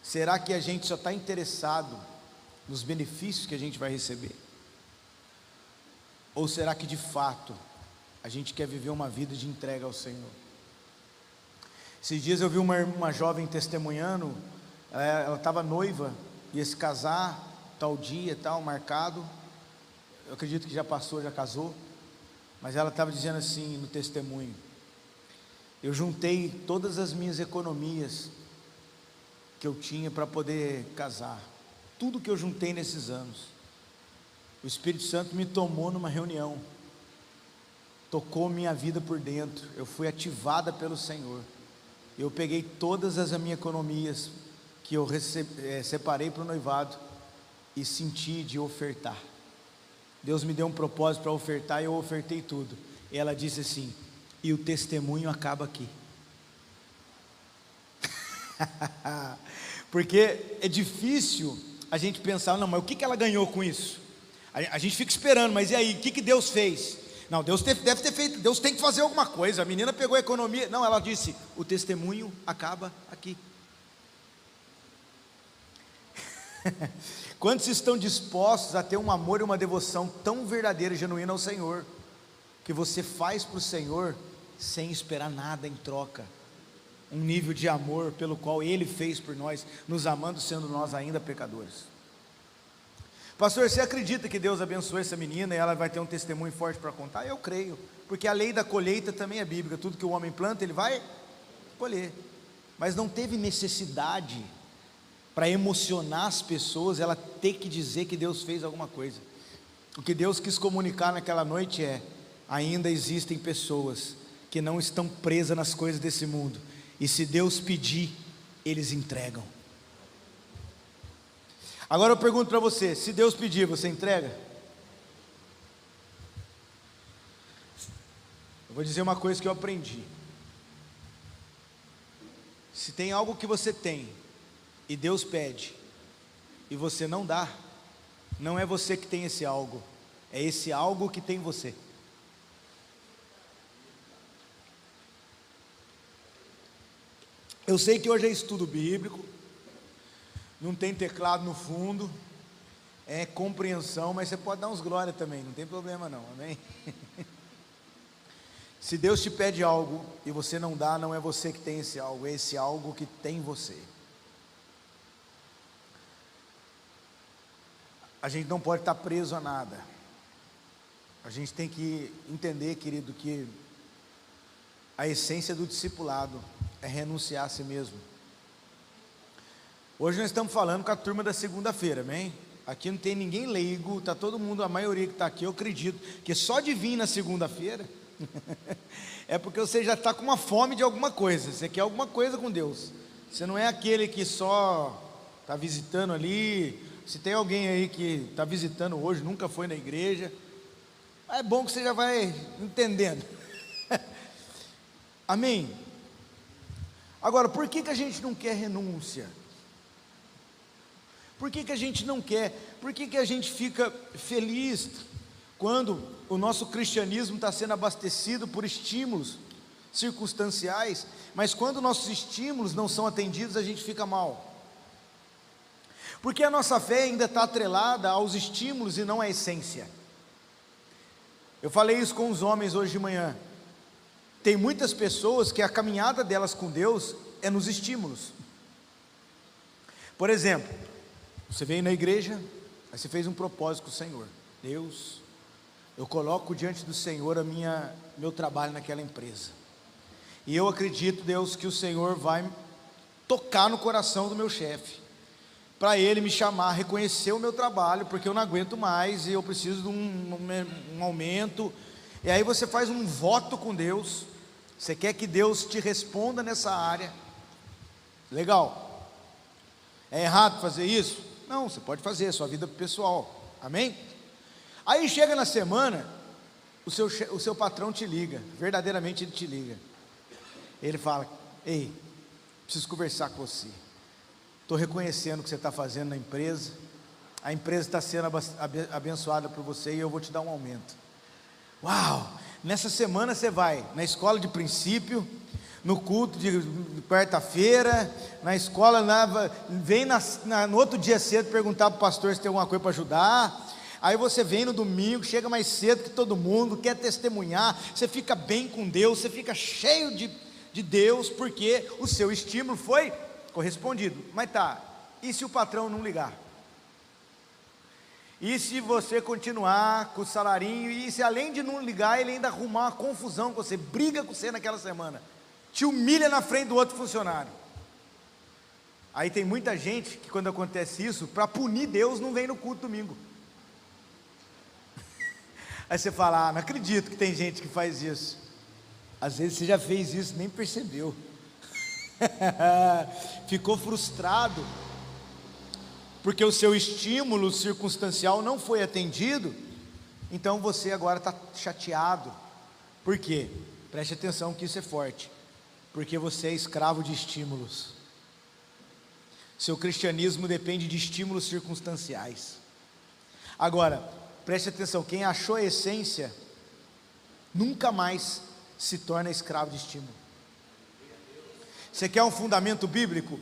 Será que a gente só está interessado nos benefícios que a gente vai receber? Ou será que de fato a gente quer viver uma vida de entrega ao Senhor? Esses dias eu vi uma jovem testemunhando, ela estava noiva, ia se casar, tal dia, tal, marcado. Eu acredito que já passou, já casou. Mas ela estava dizendo assim no testemunho: eu juntei todas as minhas economias que eu tinha para poder casar, tudo que eu juntei nesses anos. O Espírito Santo me tomou numa reunião, tocou minha vida por dentro, eu fui ativada pelo Senhor. Eu peguei todas as minhas economias que eu separei para o noivado e senti de ofertar. Deus me deu um propósito para ofertar e eu ofertei tudo. E ela disse assim: e o testemunho acaba aqui. Porque é difícil a gente pensar, não, mas o que ela ganhou com isso? A gente fica esperando, mas e aí, o que Deus fez? Não, Deus deve ter feito, Deus tem que fazer alguma coisa. A menina pegou a economia. Não, ela disse: o testemunho acaba aqui. Quantos estão dispostos a ter um amor e uma devoção tão verdadeira e genuína ao Senhor, que você faz para o Senhor sem esperar nada em troca? Um nível de amor pelo qual Ele fez por nós, nos amando sendo nós ainda pecadores. Pastor, você acredita que Deus abençoou essa menina e ela vai ter um testemunho forte para contar? Eu creio, porque a lei da colheita também é bíblica. Tudo que o homem planta, ele vai colher. Mas não teve necessidade para emocionar as pessoas ela ter que dizer que Deus fez alguma coisa. O que Deus quis comunicar naquela noite é: ainda existem pessoas que não estão presas nas coisas desse mundo, e se Deus pedir, eles entregam. Agora eu pergunto para você: se Deus pedir, você entrega? Eu vou dizer uma coisa que eu aprendi: se tem algo que você tem e Deus pede e você não dá, não é você que tem esse algo, é esse algo que tem você. Eu sei que hoje é estudo bíblico, não tem teclado no fundo, é compreensão, mas você pode dar uns glória também, não tem problema não, amém? Se Deus te pede algo e você não dá, não é você que tem esse algo, é esse algo que tem você. A gente não pode estar preso a nada. A gente tem que entender, querido, que a essência do discipulado é renunciar a si mesmo. Hoje nós estamos falando com a turma da segunda-feira, amém? Aqui não tem ninguém leigo, está todo mundo, a maioria que está aqui, eu acredito, que só de vir na segunda-feira, é porque você já está com uma fome de alguma coisa, você quer alguma coisa com Deus. Você não é aquele que só está visitando ali. Se tem alguém aí que está visitando hoje, nunca foi na igreja, é bom que você já vai entendendo. Amém? Agora, por que a gente não quer renúncia? Por que a gente não quer? Por que a gente fica feliz quando o nosso cristianismo está sendo abastecido por estímulos circunstanciais, mas quando nossos estímulos não são atendidos, a gente fica mal? Porque a nossa fé ainda está atrelada aos estímulos e não à essência. Eu falei isso com os homens hoje de manhã. Tem muitas pessoas que a caminhada delas com Deus é nos estímulos. Por exemplo, você veio na igreja, aí você fez um propósito com o Senhor: Deus, eu coloco diante do Senhor meu trabalho naquela empresa, e eu acredito, Deus, que o Senhor vai tocar no coração do meu chefe, para ele me chamar, reconhecer o meu trabalho, porque eu não aguento mais e eu preciso de um aumento. E aí você faz um voto com Deus, você quer que Deus te responda nessa área. Legal. É errado fazer isso? Não, você pode fazer, é sua vida pessoal, amém? Aí chega na semana, o seu patrão te liga, verdadeiramente ele te liga. Ele fala: ei, preciso conversar com você. Estou reconhecendo o que você está fazendo na empresa, a empresa está sendo abençoada por você e eu vou te dar um aumento. Uau! Nessa semana você vai na escola de princípio, no culto de quarta-feira, na escola, vem no outro dia cedo perguntar para o pastor se tem alguma coisa para ajudar. Aí você vem no domingo, chega mais cedo que todo mundo, quer testemunhar, você fica bem com Deus, você fica cheio de Deus, porque o seu estímulo foi correspondido. Mas tá, e se o patrão não ligar? E se você continuar com o salarinho, e se além de não ligar, ele ainda arrumar uma confusão com você, briga com você naquela semana, te humilha na frente do outro funcionário? Aí tem muita gente que quando acontece isso, para punir Deus, não vem no culto domingo. Aí você fala, não acredito que tem gente que faz isso. Às vezes você já fez isso, nem percebeu. Ficou frustrado, porque o seu estímulo circunstancial não foi atendido, então você agora está chateado. Por quê? Preste atenção que isso é forte, porque você é escravo de estímulos. Seu cristianismo depende de estímulos circunstanciais. Agora, preste atenção, quem achou a essência, nunca mais se torna escravo de estímulo. Você quer um fundamento bíblico?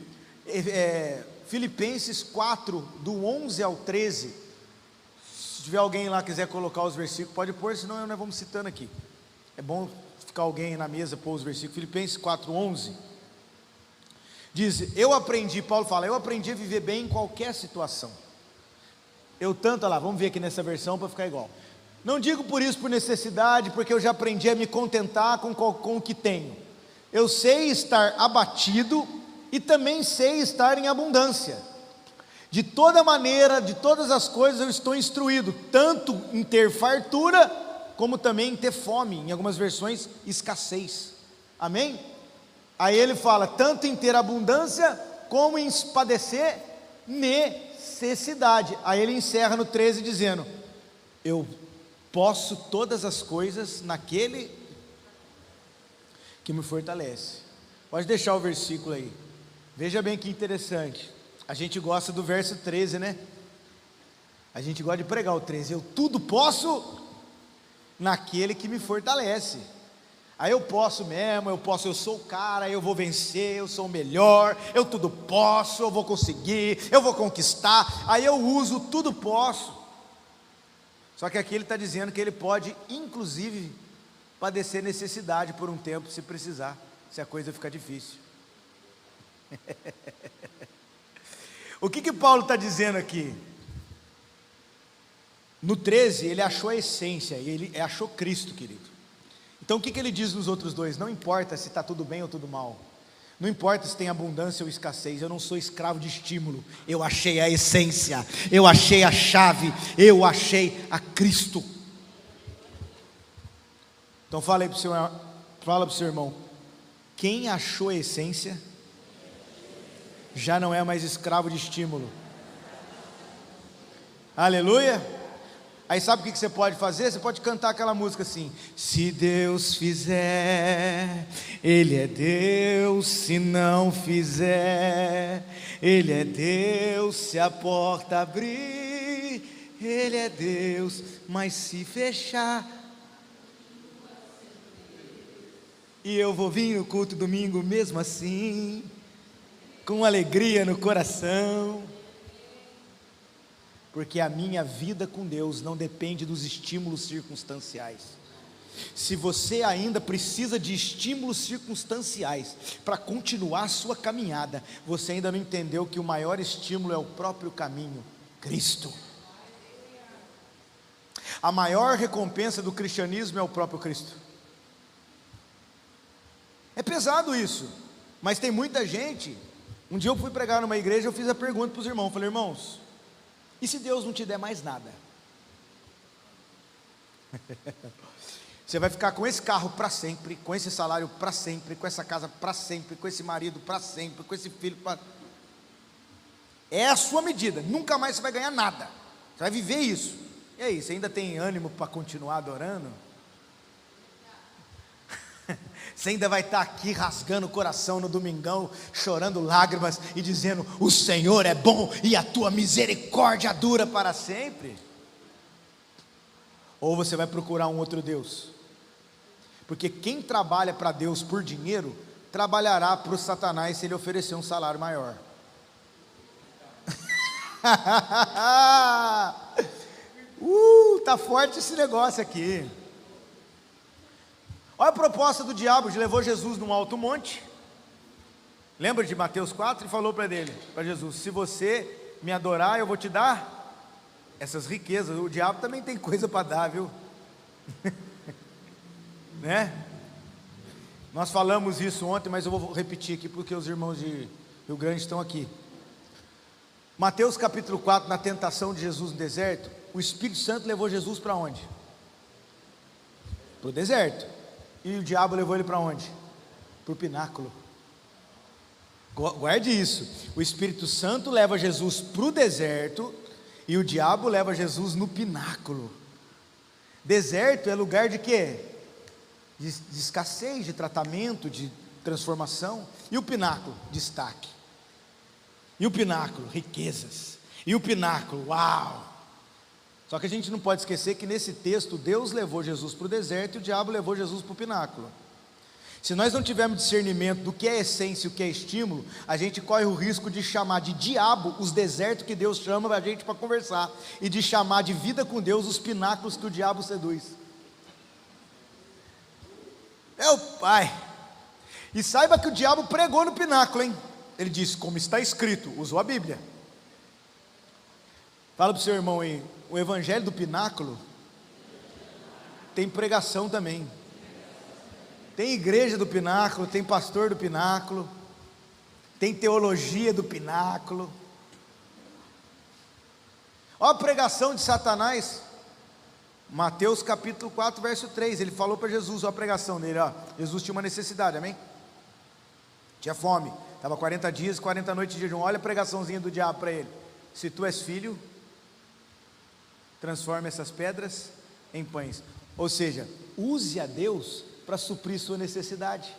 Filipenses 4, do 11 ao 13, se tiver alguém lá que quiser colocar os versículos, pode pôr, senão nós vamos citando aqui, é bom ficar alguém na mesa pôr os versículos. Filipenses 4, 11, diz, Paulo fala, eu aprendi a viver bem em qualquer situação, olha lá, vamos ver aqui nessa versão para ficar igual, não digo por isso por necessidade, porque eu já aprendi a me contentar com o que tenho, eu sei estar abatido, e também sei estar em abundância, de toda maneira, de todas as coisas eu estou instruído, tanto em ter fartura, como também em ter fome, em algumas versões, escassez, amém? Aí ele fala, tanto em ter abundância, como em padecer necessidade. Aí ele encerra no 13 dizendo, eu posso todas as coisas naquele que me fortalece. Pode deixar o versículo aí. Veja bem que interessante, a gente gosta do verso 13, né? A gente gosta de pregar o 13, eu tudo posso naquele que me fortalece. Aí eu posso mesmo, eu sou o cara, eu vou vencer, eu sou o melhor, eu tudo posso, eu vou conseguir, eu vou conquistar, aí eu uso tudo posso. Só que aqui ele está dizendo que ele pode, inclusive, padecer necessidade por um tempo, se precisar, se a coisa ficar difícil. O que Paulo está dizendo aqui? No 13 ele achou a essência, ele achou Cristo, querido. Então o que ele diz nos outros dois? Não importa se está tudo bem ou tudo mal, não importa se tem abundância ou escassez, eu não sou escravo de estímulo, eu achei a essência, eu achei a chave, eu achei a Cristo. Então fala para o seu irmão, quem achou a essência já não é mais escravo de estímulo. Aleluia. Aí sabe o que você pode fazer? Você pode cantar aquela música assim, se Deus fizer, Ele é Deus, se não fizer, Ele é Deus, se a porta abrir, Ele é Deus, mas se fechar, e eu vou vir no culto domingo mesmo assim, com alegria no coração, porque a minha vida com Deus não depende dos estímulos circunstanciais. Se você ainda precisa de estímulos circunstanciais para continuar a sua caminhada, você ainda não entendeu que o maior estímulo é o próprio caminho, Cristo. A maior recompensa do cristianismo é o próprio Cristo. É pesado isso, mas tem muita gente. Um dia eu fui pregar numa igreja, eu fiz a pergunta para os irmãos, falei, irmãos, e se Deus não te der mais nada? Você vai ficar com esse carro para sempre, com esse salário para sempre, com essa casa para sempre, com esse marido para sempre, com esse filho para... É a sua medida, nunca mais você vai ganhar nada, você vai viver isso. E aí, você ainda tem ânimo para continuar adorando? Você ainda vai estar aqui rasgando o coração no domingão, chorando lágrimas e dizendo, o Senhor é bom e a tua misericórdia dura para sempre? Ou você vai procurar um outro Deus? Porque quem trabalha para Deus por dinheiro, trabalhará para o Satanás se ele oferecer um salário maior? Tá forte esse negócio aqui. Olha a proposta do diabo, levou Jesus num alto monte. Lembra de Mateus 4? E falou para Jesus: se você me adorar, eu vou te dar essas riquezas. O diabo também tem coisa para dar, viu? Né? Nós falamos isso ontem, mas eu vou repetir aqui porque os irmãos de Rio Grande estão aqui. Mateus capítulo 4, na tentação de Jesus no deserto, o Espírito Santo levou Jesus para onde? Para o deserto. E o diabo levou ele para onde? Para o pináculo. Guarde isso. O Espírito Santo leva Jesus para o deserto e o diabo leva Jesus no pináculo. Deserto é lugar de quê? De escassez, de tratamento, de transformação. E o pináculo? Destaque. E o pináculo? Riquezas. E o pináculo? Uau! Só que a gente não pode esquecer que nesse texto Deus levou Jesus para o deserto e o diabo levou Jesus para o pináculo. Se nós não tivermos discernimento do que é essência e o que é estímulo, a gente corre o risco de chamar de diabo os desertos que Deus chama a gente para conversar, e de chamar de vida com Deus os pináculos que o diabo seduz. Meu pai! E saiba que o diabo pregou no pináculo, hein? Ele disse, como está escrito, usou a Bíblia. Fala para o seu irmão aí, o evangelho do pináculo tem pregação também. Tem igreja do pináculo, tem pastor do pináculo, tem teologia do pináculo. Olha a pregação de Satanás, Mateus capítulo 4, verso 3, ele falou para Jesus, olha a pregação dele, ó. Jesus tinha uma necessidade, amém? Tinha fome, estava 40 dias, 40 noites de jejum. Olha a pregaçãozinha do diabo para ele: se tu és filho, transforme essas pedras em pães. Ou seja, use a Deus para suprir sua necessidade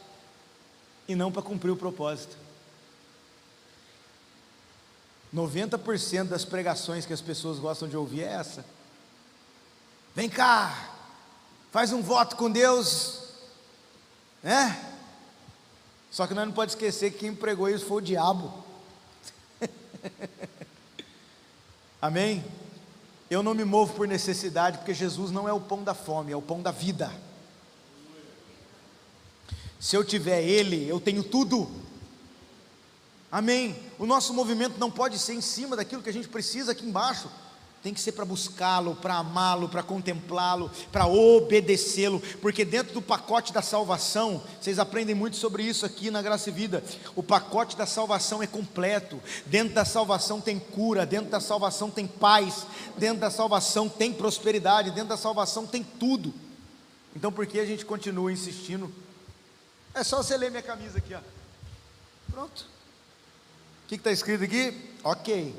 e não para cumprir o propósito. 90% das pregações que as pessoas gostam de ouvir é essa: vem cá, faz um voto com Deus, né? Só que nós não podemos esquecer que quem pregou isso foi o diabo. Amém? Eu não me movo por necessidade, porque Jesus não é o pão da fome, é o pão da vida. Se eu tiver Ele, eu tenho tudo. Amém? O nosso movimento não pode ser em cima daquilo que a gente precisa aqui embaixo. Tem que ser para buscá-lo, para amá-lo, para contemplá-lo, para obedecê-lo, porque dentro do pacote da salvação, vocês aprendem muito sobre isso aqui na Graça e Vida, o pacote da salvação é completo. Dentro da salvação tem cura, dentro da salvação tem paz, dentro da salvação tem prosperidade, dentro da salvação tem tudo. Então por que a gente continua insistindo? É só você ler minha camisa aqui, ó. Pronto. O que está escrito aqui? Ok,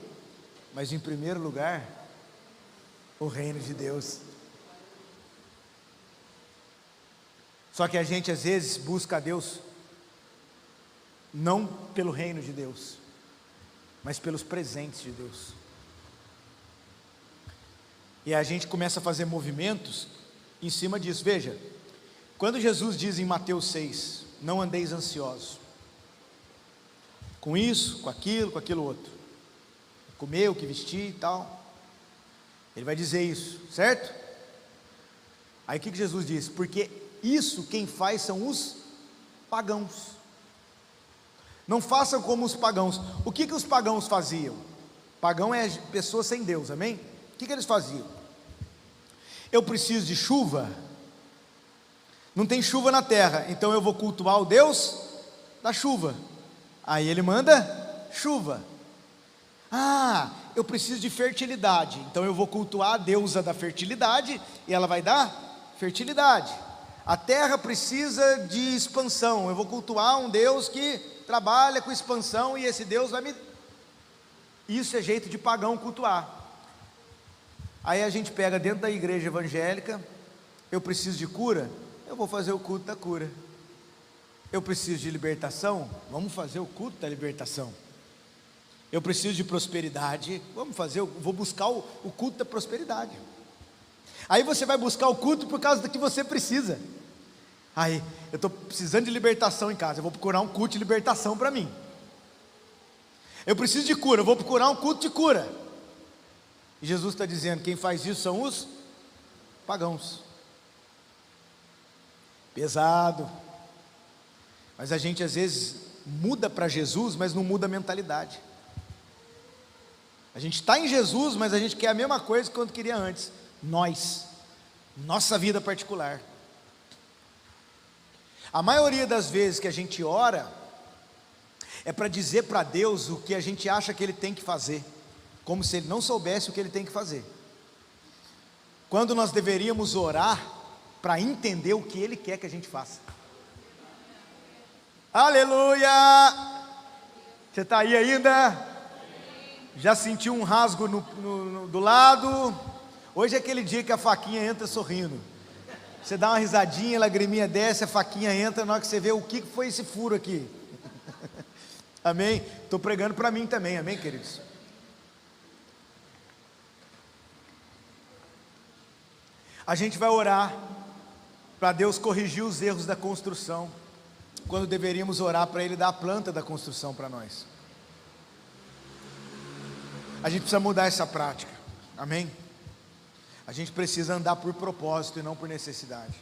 mas em primeiro lugar, o reino de Deus. Só que a gente às vezes busca a Deus não pelo reino de Deus, mas pelos presentes de Deus. E a gente começa a fazer movimentos em cima disso. Veja, quando Jesus diz em Mateus 6, não andeis ansiosos, com isso, com aquilo outro, comer, o que vestir e tal, ele vai dizer isso, certo? Aí o que Jesus diz? Porque isso quem faz são os pagãos. Não façam como os pagãos. O que os pagãos faziam? Pagão é pessoa sem Deus, amém? O que eles faziam? Eu preciso de chuva, não tem chuva na terra, então eu vou cultuar o Deus da chuva. Aí ele manda chuva. Ah, eu preciso de fertilidade, então eu vou cultuar a deusa da fertilidade e ela vai dar fertilidade. A terra precisa de expansão, eu vou cultuar um Deus que trabalha com expansão e esse Deus vai me... Isso é jeito de pagão cultuar. Aí a gente pega dentro da igreja evangélica, eu preciso de cura, eu vou fazer o culto da cura. Eu preciso de libertação, vamos fazer o culto da libertação. Eu preciso de prosperidade, vou buscar o culto da prosperidade. Aí você vai buscar o culto por causa do que você precisa. Aí, eu estou precisando de libertação em casa, eu vou procurar um culto de libertação para mim. Eu preciso de cura, eu vou procurar um culto de cura. E Jesus está dizendo, quem faz isso são os pagãos. Pesado. Mas a gente às vezes muda para Jesus, mas não muda a mentalidade. A gente está em Jesus, mas a gente quer a mesma coisa que quando queria antes. Nossa vida particular. A maioria das vezes que a gente ora, é para dizer para Deus o que a gente acha que Ele tem que fazer, como se Ele não soubesse o que Ele tem que fazer, quando nós deveríamos orar para entender o que Ele quer que a gente faça. Aleluia! Você está aí ainda? Já sentiu um rasgo do lado? Hoje é aquele dia que a faquinha entra sorrindo. Você dá uma risadinha, a lagriminha desce, a faquinha entra, na hora que você vê o que foi esse furo aqui. Amém? Estou pregando para mim também, amém, queridos? A gente vai orar para Deus corrigir os erros da construção, quando deveríamos orar para Ele dar a planta da construção para nós. A gente precisa mudar essa prática, amém? A gente precisa andar por propósito e não por necessidade.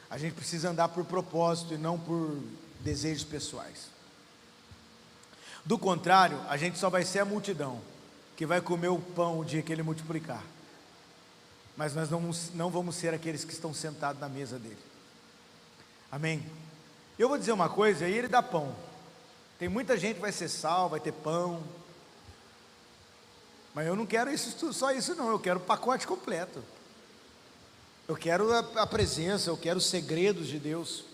A gente precisa andar por propósito e não por desejos pessoais. Do contrário, a gente só vai ser a multidão que vai comer o pão o dia que Ele multiplicar. Mas nós não vamos ser aqueles que estão sentados na mesa dEle. Amém? Eu vou dizer uma coisa, aí Ele dá pão. Tem muita gente que vai ser sal, vai ter pão. Mas eu não quero isso, só isso não, eu quero o pacote completo. Eu quero a presença, eu quero os segredos de Deus.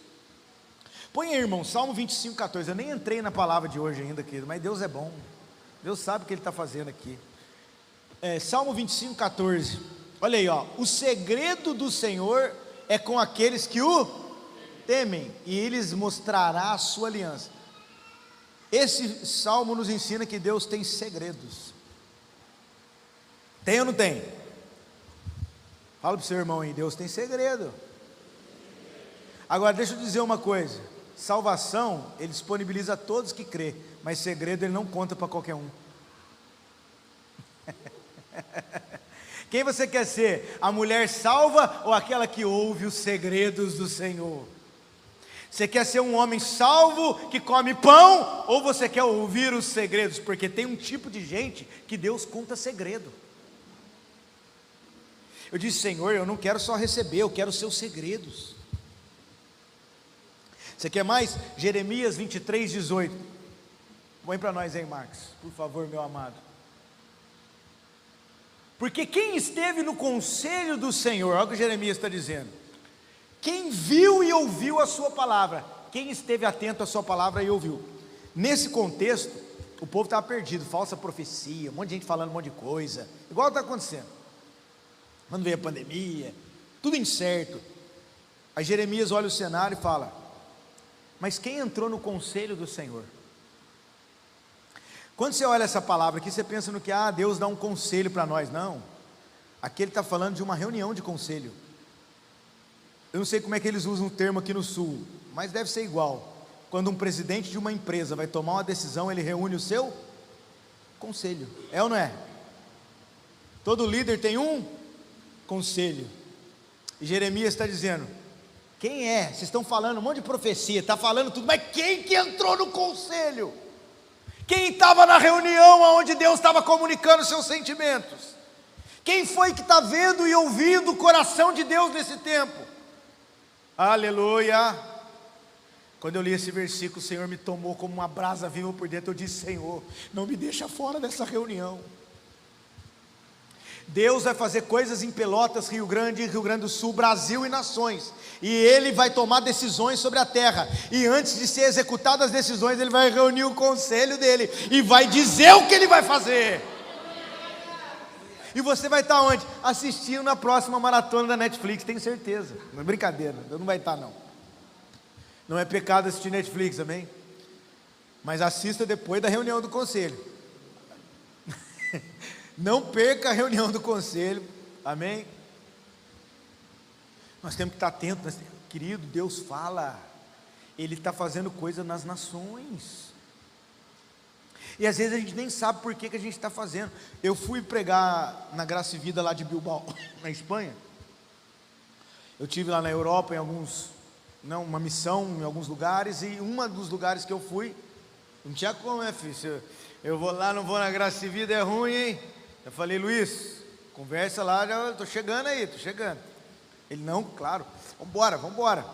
Põe aí, irmão, Salmo 25, 14. Eu nem entrei na palavra de hoje ainda, querido, mas Deus é bom. Deus sabe o que Ele está fazendo aqui. Salmo 25, 14. Olha aí, ó. O segredo do Senhor é com aqueles que o temem, e eles mostrará a sua aliança. Esse salmo nos ensina que Deus tem segredos. Tem ou não tem? Fala para o seu irmão aí, Deus tem segredo. Agora deixa eu dizer uma coisa, salvação Ele disponibiliza a todos que crê, mas segredo Ele não conta para qualquer um. Quem você quer ser? A mulher salva ou aquela que ouve os segredos do Senhor? Você quer ser um homem salvo que come pão, ou você quer ouvir os segredos? Porque tem um tipo de gente que Deus conta segredo. Eu disse, Senhor, eu não quero só receber, eu quero os seus segredos. Você quer mais? Jeremias 23, 18. Põe para nós aí, Marcos, por favor, meu amado. Porque quem esteve no conselho do Senhor, olha o que Jeremias está dizendo. Quem viu e ouviu a sua palavra, quem esteve atento à sua palavra e ouviu. Nesse contexto, o povo estava perdido, falsa profecia, um monte de gente falando um monte de coisa, igual está acontecendo. Quando veio a pandemia, tudo incerto. Aí Jeremias olha o cenário e fala, mas quem entrou no conselho do Senhor? Quando você olha essa palavra aqui, você pensa no que, Deus dá um conselho para nós. Não, aqui ele está falando de uma reunião de conselho. Eu não sei como é que eles usam o termo aqui no sul, mas deve ser igual. Quando um presidente de uma empresa vai tomar uma decisão, ele reúne o seu conselho, é ou não é? Todo líder tem um conselho. E Jeremias está dizendo, quem é? Vocês estão falando um monte de profecia, está falando tudo, mas quem que entrou no conselho? Quem estava na reunião onde Deus estava comunicando seus sentimentos? Quem foi que está vendo e ouvindo o coração de Deus nesse tempo? Aleluia! Quando eu li esse versículo, o Senhor me tomou como uma brasa viva por dentro. Eu disse, Senhor, não me deixa fora dessa reunião. Deus vai fazer coisas em Pelotas, Rio Grande do Sul, Brasil e nações, e Ele vai tomar decisões sobre a terra, e antes de ser executadas as decisões, Ele vai reunir o conselho dEle, e vai dizer o que Ele vai fazer, e você vai estar onde? Assistindo na próxima maratona da Netflix, tenho certeza, não é brincadeira, eu não vai estar não, não é pecado assistir Netflix, amém? Mas assista depois da reunião do conselho. Não perca a reunião do conselho, amém? Nós temos que estar atentos, Querido, Deus fala, Ele está fazendo coisa nas nações, e às vezes a gente nem sabe por que a gente está fazendo. Eu fui pregar na Graça e Vida lá de Bilbao, na Espanha. Eu tive lá na Europa uma missão em alguns lugares, e dos lugares que eu fui, não tinha como, filho, eu vou lá, não vou na Graça e Vida, é ruim, hein? Eu falei, Luiz, conversa lá, já estou chegando aí, estou chegando. Ele, não, claro, vamos embora.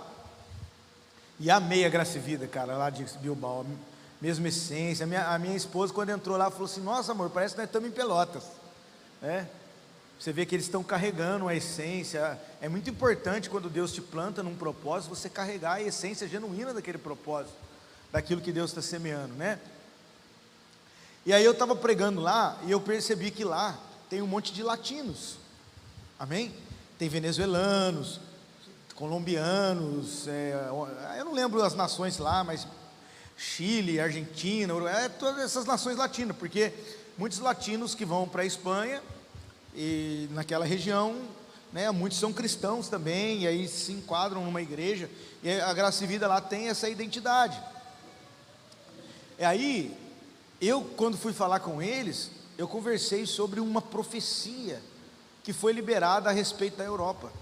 E amei a Graça e Vida, cara, lá de Bilbao, mesma essência. A minha esposa, quando entrou lá, falou assim, nossa amor, parece que nós estamos em Pelotas, você vê que eles estão carregando a essência. É muito importante, quando Deus te planta num propósito, você carregar a essência genuína daquele propósito, daquilo que Deus está semeando, né? E aí eu estava pregando lá, e eu percebi que lá tem um monte de latinos, amém? Tem venezuelanos, colombianos, eu não lembro as nações lá, mas Chile, Argentina, todas essas nações latinas, porque muitos latinos que vão para a Espanha, e naquela região, né, muitos são cristãos também, e aí se enquadram numa igreja, e a Graça e Vida lá tem essa identidade. E aí, quando fui falar com eles, eu conversei sobre uma profecia que foi liberada a respeito da Europa.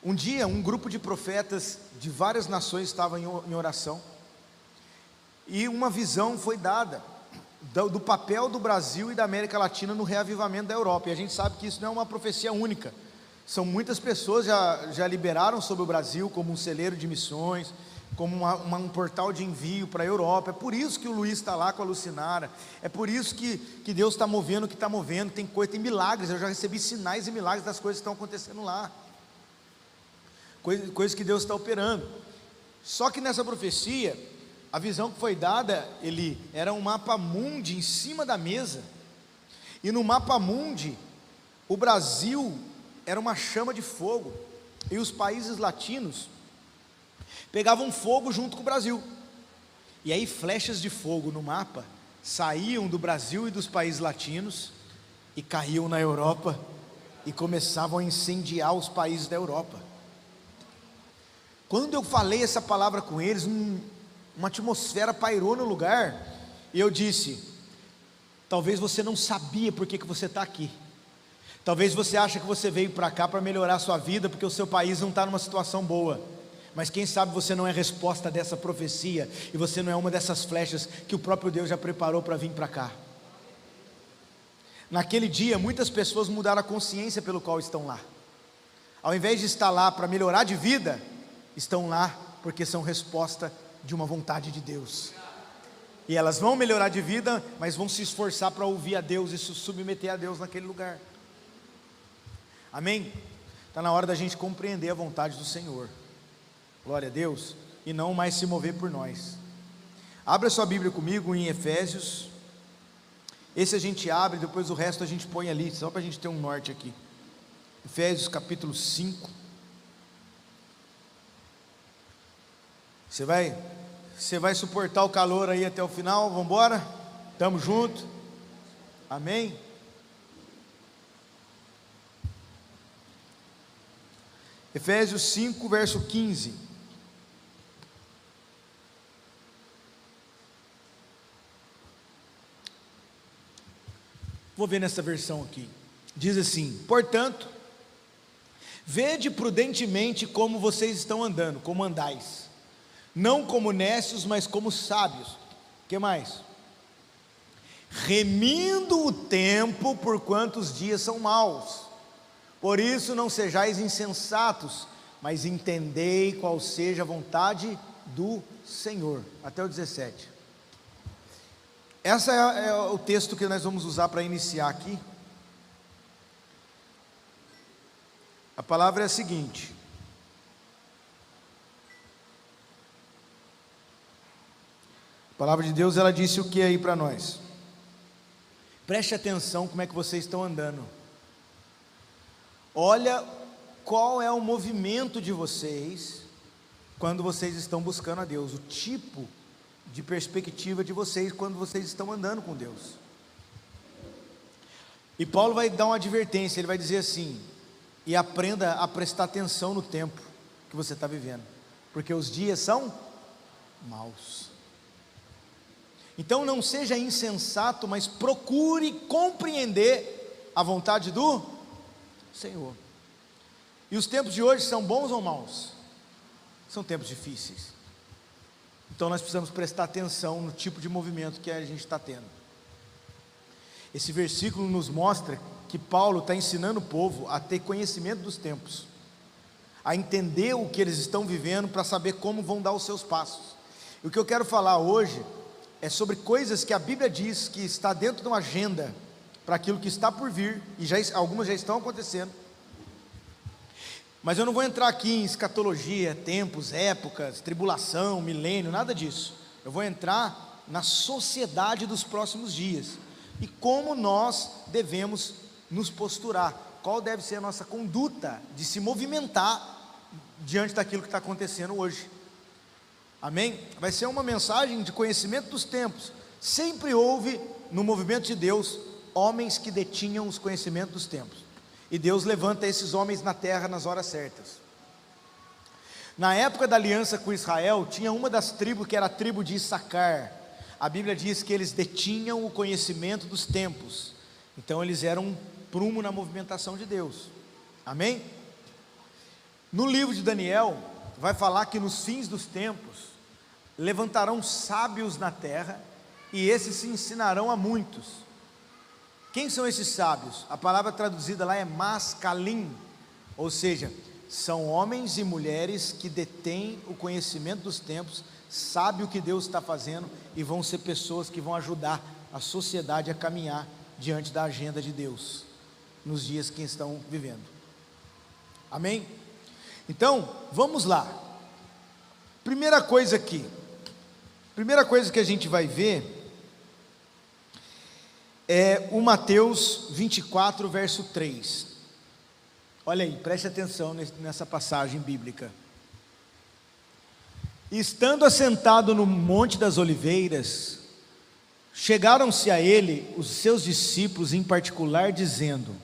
Um dia, um grupo de profetas de várias nações estava em oração, e uma visão foi dada do papel do Brasil e da América Latina no reavivamento da Europa. E a gente sabe que isso não é uma profecia única, são muitas pessoas já liberaram sobre o Brasil como um celeiro de missões, como um portal de envio para a Europa. É por isso que o Luiz está lá com a Lucinara, é por isso que Deus está movendo o que está movendo. Tem milagres, eu já recebi sinais e milagres das coisas que estão acontecendo lá, coisas que Deus está operando. Só que nessa profecia, a visão que foi dada, era um mapa mundi em cima da mesa, e no mapa mundi, o Brasil era uma chama de fogo, e os países latinos pegavam fogo junto com o Brasil, e aí flechas de fogo no mapa saíam do Brasil e dos países latinos, e caíam na Europa, e começavam a incendiar os países da Europa. Quando eu falei essa palavra com eles, uma atmosfera pairou no lugar, e eu disse, talvez você não sabia por que você está aqui, talvez você acha que você veio para cá para melhorar a sua vida, porque o seu país não está numa situação boa, mas quem sabe você não é resposta dessa profecia, e você não é uma dessas flechas que o próprio Deus já preparou para vir para cá. Naquele dia, muitas pessoas mudaram a consciência pelo qual estão lá, ao invés de estar lá para melhorar de vida, estão lá porque são resposta de uma vontade de Deus, e elas vão melhorar de vida, mas vão se esforçar para ouvir a Deus e se submeter a Deus naquele lugar, amém? Está na hora da gente compreender a vontade do Senhor, glória a Deus, e não mais se mover por nós. Abra sua Bíblia comigo em Efésios, esse a gente abre, depois o resto a gente põe ali, só para a gente ter um norte aqui. Efésios capítulo 5, Você vai suportar o calor aí até o final? Vamos embora? Estamos juntos? Amém? Efésios 5, verso 15. Vou ver nessa versão aqui. Diz assim: portanto, vede prudentemente como vocês estão andando, como andais, não como necios, mas como sábios. O que mais? Remindo o tempo, porquanto os dias são maus. Por isso não sejais insensatos, mas entendei qual seja a vontade do Senhor. Até o 17. Esse é o texto que nós vamos usar para iniciar aqui. A palavra é a seguinte: a palavra de Deus, ela disse o que aí para nós? Preste atenção como é que vocês estão andando. Olha qual é o movimento de vocês quando vocês estão buscando a Deus, o tipo de perspectiva de vocês quando vocês estão andando com Deus. E Paulo vai dar uma advertência, ele vai dizer assim: e aprenda a prestar atenção no tempo que você está vivendo, porque os dias são maus. Então não seja insensato, mas procure compreender a vontade do Senhor. E os tempos de hoje são bons ou maus? São tempos difíceis. Então nós precisamos prestar atenção no tipo de movimento que a gente está tendo. Esse versículo nos mostra que Paulo está ensinando o povo a ter conhecimento dos tempos, a entender o que eles estão vivendo, para saber como vão dar os seus passos. E o que eu quero falar hoje é sobre coisas que a Bíblia diz que está dentro de uma agenda para aquilo que está por vir, e algumas já estão acontecendo. Mas eu não vou entrar aqui em escatologia, tempos, épocas, tribulação, milênio, nada disso. Eu vou entrar na sociedade dos próximos dias e como nós devemos nos posturar, qual deve ser a nossa conduta de se movimentar diante daquilo que está acontecendo hoje. Amém? Vai ser uma mensagem de conhecimento dos tempos. Sempre houve no movimento de Deus homens que detinham os conhecimentos dos tempos, e Deus levanta esses homens na terra nas horas certas. Na época da aliança com Israel, tinha uma das tribos que era a tribo de Issacar. A Bíblia diz que eles detinham o conhecimento dos tempos, então eles eram um prumo na movimentação de Deus. Amém? No livro de Daniel vai falar que nos fins dos tempos levantarão sábios na terra, e esses se ensinarão a muitos. Quem são esses sábios? A palavra traduzida lá é mascalim, ou seja, são homens e mulheres que detêm o conhecimento dos tempos, sabem o que Deus está fazendo, e vão ser pessoas que vão ajudar a sociedade a caminhar diante da agenda de Deus, nos dias que estão vivendo. Amém? Então, vamos lá. Primeira coisa aqui, primeira coisa que a gente vai ver é o Mateus 24, verso 3. Olha aí, preste atenção nessa passagem bíblica. Estando assentado no Monte das Oliveiras, chegaram-se a ele os seus discípulos em particular, dizendo: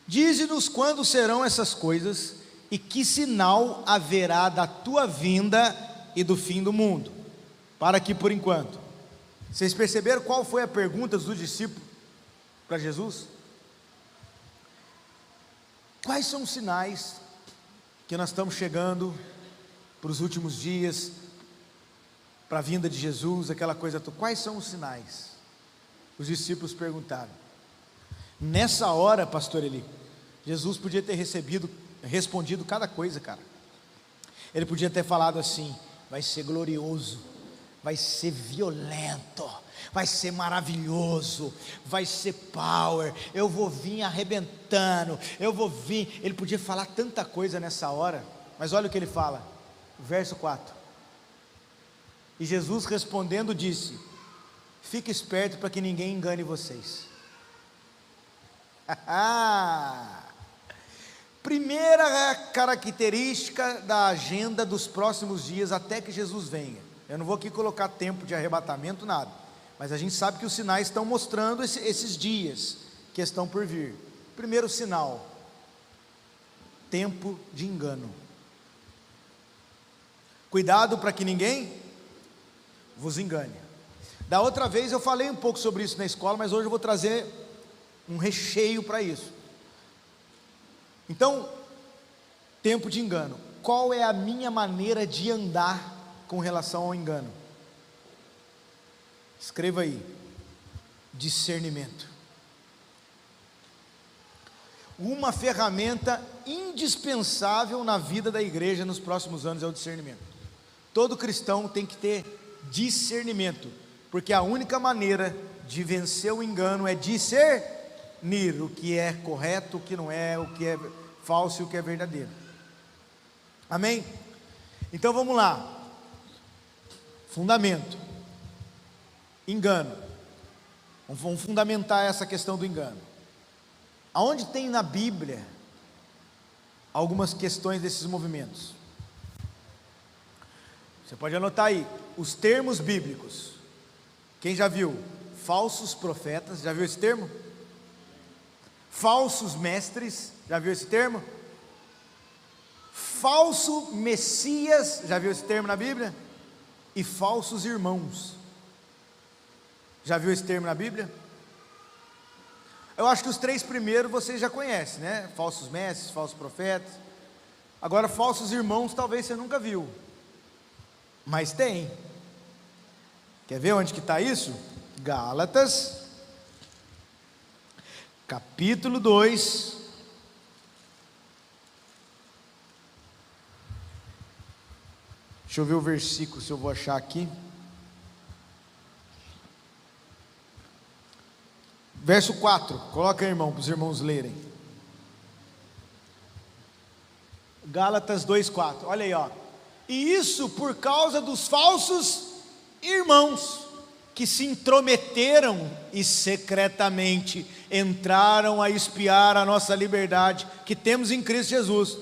dize-nos quando serão essas coisas, e que sinal haverá da tua vinda e do fim do mundo? Para que por enquanto. Vocês perceberam qual foi a pergunta dos discípulos para Jesus? Quais são os sinais que nós estamos chegando para os últimos dias, para a vinda de Jesus, aquela coisa toda? Quais são os sinais? Os discípulos perguntaram. Nessa hora, pastor Eli, Jesus podia ter respondido cada coisa, cara. Ele podia ter falado assim: vai ser glorioso, vai ser violento, vai ser maravilhoso, vai ser power, eu vou vir arrebentando, eu vou vir. Ele podia falar tanta coisa nessa hora, mas olha o que ele fala, verso 4: e Jesus respondendo disse: fique esperto para que ninguém engane vocês. Primeira característica da agenda dos próximos dias até que Jesus venha. Eu não vou aqui colocar tempo de arrebatamento, nada, mas a gente sabe que os sinais estão mostrando esses dias que estão por vir. Primeiro sinal: tempo de engano. Cuidado para que ninguém vos engane. Da outra vez eu falei um pouco sobre isso na escola, mas hoje eu vou trazer um recheio para isso. Então, tempo de engano. Qual é a minha maneira de andar com relação ao engano? Escreva aí: discernimento. Uma ferramenta indispensável na vida da igreja nos próximos anos é o discernimento. Todo cristão tem que ter discernimento, porque a única maneira de vencer o engano é discernir o que é correto, o que não é, o que é falso e o que é verdadeiro. Amém? Então vamos lá. Fundamento: engano. Vamos fundamentar essa questão do engano. Aonde tem na Bíblia algumas questões desses movimentos? Você pode anotar aí os termos bíblicos. Quem já viu? Falsos profetas, já viu esse termo? Falsos mestres, já viu esse termo? falso Messias, já viu esse termo na Bíblia? E falsos irmãos. Já viu esse termo na Bíblia? Eu acho que os 3 primeiros vocês já conhecem, né? Falsos mestres, falsos profetas. Agora, falsos irmãos talvez você nunca viu, mas tem. Quer ver onde que está isso? Gálatas, capítulo 2, deixa eu ver o versículo, se eu vou achar aqui. Verso 4, coloca aí, irmão, para os irmãos lerem. Gálatas 2:4, olha aí, ó. E isso por causa dos falsos irmãos, que se intrometeram e secretamente entraram a espiar a nossa liberdade, que temos em Cristo Jesus,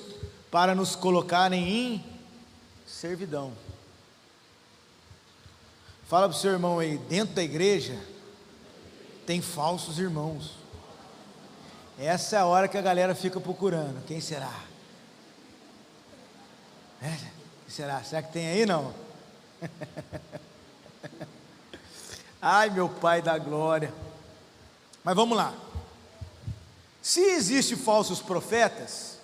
para nos colocarem em servidão. Fala para o seu irmão aí, dentro da igreja tem falsos irmãos. Essa é a hora que a galera fica procurando. Quem será? Será que tem aí? Não? Ai, meu Pai da glória. Mas vamos lá. Se existem falsos profetas,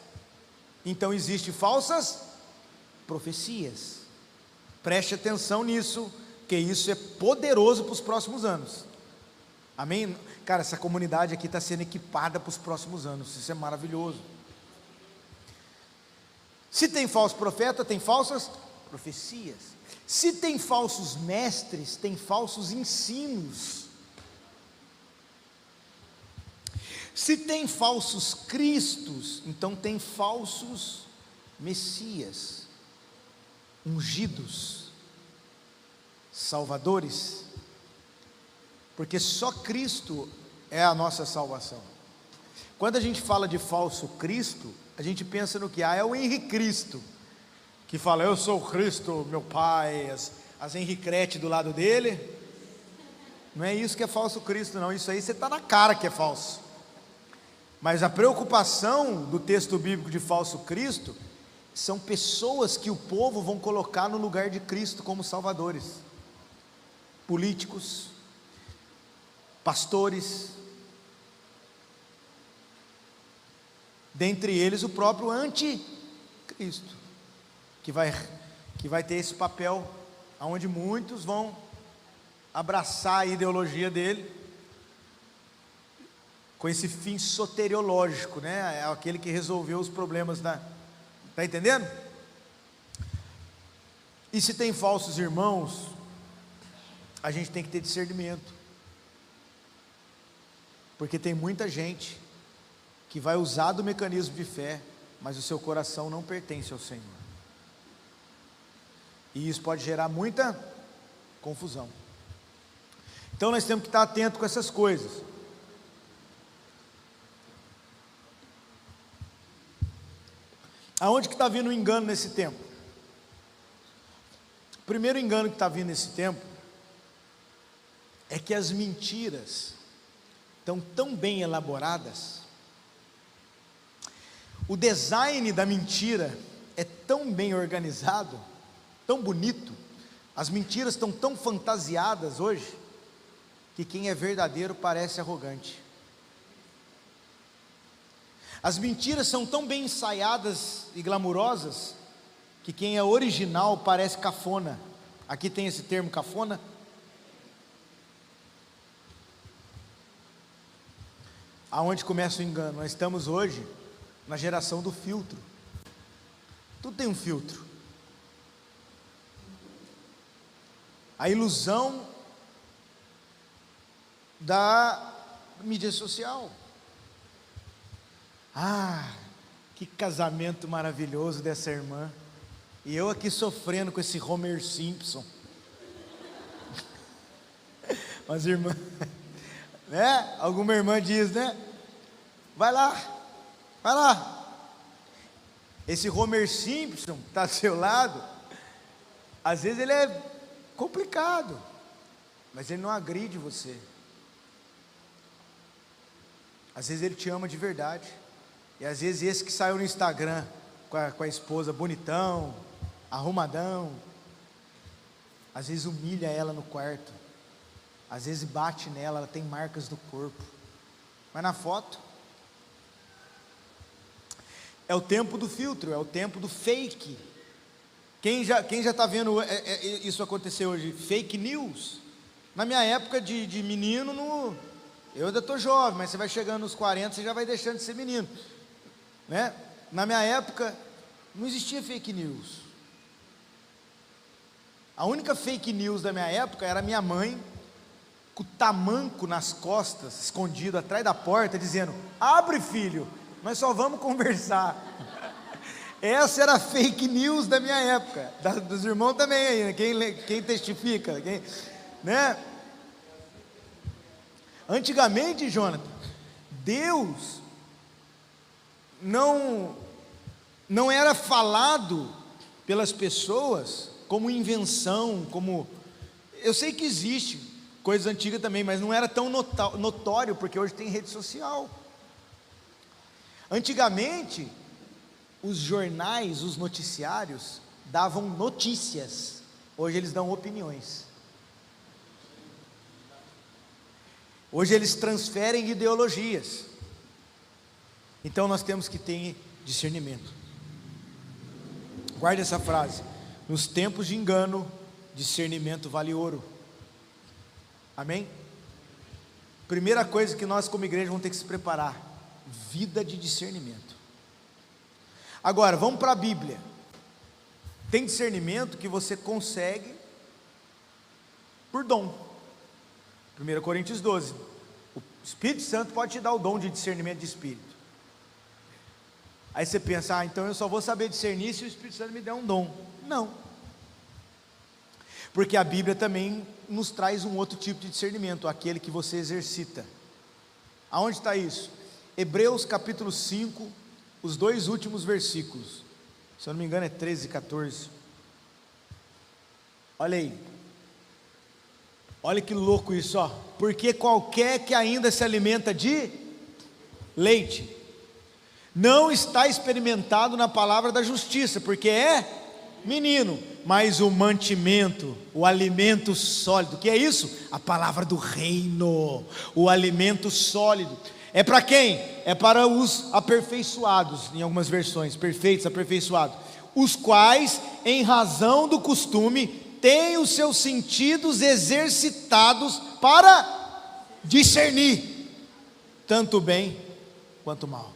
então existem falsas profecias. Preste atenção nisso, que isso é poderoso para os próximos anos. Amém? Cara, essa comunidade aqui está sendo equipada para os próximos anos. Isso é maravilhoso. Se tem falso profeta, tem falsas profecias. Se tem falsos mestres, tem falsos ensinos. Se tem falsos cristos, então tem falsos messias, ungidos, salvadores, porque só Cristo é a nossa salvação. Quando a gente fala de falso Cristo, a gente pensa no que? É o Henri Cristo, que fala, eu sou o Cristo, meu Pai, as Henricrete do lado dele. Não é isso que é falso Cristo, não. Isso aí você está na cara que é falso. Mas a preocupação do texto bíblico de falso Cristo são pessoas que o povo vão colocar no lugar de Cristo como salvadores, políticos, pastores, dentre eles o próprio anticristo, que vai ter esse papel, onde muitos vão abraçar a ideologia dele, com esse fim soteriológico, né? É aquele que resolveu os problemas da... Está entendendo? E se tem falsos irmãos, a gente tem que ter discernimento, porque tem muita gente que vai usar do mecanismo de fé, mas o seu coração não pertence ao Senhor, e isso pode gerar muita confusão. Então nós temos que estar atentos com essas coisas. Aonde que está vindo o engano nesse tempo? O primeiro engano que está vindo nesse tempo é que as mentiras estão tão bem elaboradas, o design da mentira é tão bem organizado, tão bonito, as mentiras estão tão fantasiadas hoje, que quem é verdadeiro parece arrogante. As mentiras são tão bem ensaiadas e glamourosas, que quem é original parece cafona. Aqui tem esse termo cafona. Aonde começa o engano? Nós estamos hoje na geração do filtro. Tudo tem um filtro. A ilusão da mídia social. Que casamento maravilhoso dessa irmã, e eu aqui sofrendo com esse Homer Simpson. Mas irmã, né? Alguma irmã diz, né? Vai lá. Esse Homer Simpson que está do seu lado, às vezes ele é complicado, mas ele não agride você. Às vezes ele te ama de verdade. E às vezes esse que saiu no Instagram com a esposa, bonitão, arrumadão, às vezes humilha ela no quarto, às vezes bate nela, ela tem marcas do corpo, mas na foto, é o tempo do filtro, é o tempo do fake. Quem já está vendo isso acontecer hoje? Fake news. Na minha época de menino, eu ainda estou jovem, mas você vai chegando nos 40, você já vai deixando de ser menino, né? Na minha época, não existia fake news. A única fake news da minha época era minha mãe, com o tamanco nas costas, escondido atrás da porta, dizendo: abre, filho, nós só vamos conversar. Essa era a fake news da minha época, dos irmãos também aí, né? Quem testifica, né? Antigamente, Jonathan, Deus não era falado pelas pessoas como invenção, como, eu sei que existe coisas antigas também, mas não era tão notório, porque hoje tem rede social. Antigamente, os jornais, os noticiários davam notícias, hoje eles dão opiniões. Hoje eles transferem ideologias. Então nós temos que ter discernimento. Guarde essa frase: nos tempos de engano, discernimento vale ouro. Amém? Primeira coisa que nós como igreja vamos ter que se preparar: vida de discernimento. Agora, vamos para a Bíblia. Tem discernimento que você consegue por dom. 1 Coríntios 12, o Espírito Santo pode te dar o dom de discernimento de espírito. Aí você pensa: então eu só vou saber discernir se o Espírito Santo me der um dom. Não, porque a Bíblia também nos traz um outro tipo de discernimento, aquele que você exercita. Aonde está isso? Hebreus capítulo 5, os 2 últimos versículos, se eu não me engano é 13 e 14, olha aí, olha que louco isso, ó. Porque qualquer que ainda se alimenta de leite, não está experimentado na palavra da justiça, porque é menino, mas o mantimento, o alimento sólido, que é isso? A palavra do reino, o alimento sólido, é para quem? É para os aperfeiçoados, em algumas versões, perfeitos, aperfeiçoados, os quais, em razão do costume, têm os seus sentidos exercitados para discernir tanto o bem quanto o mal.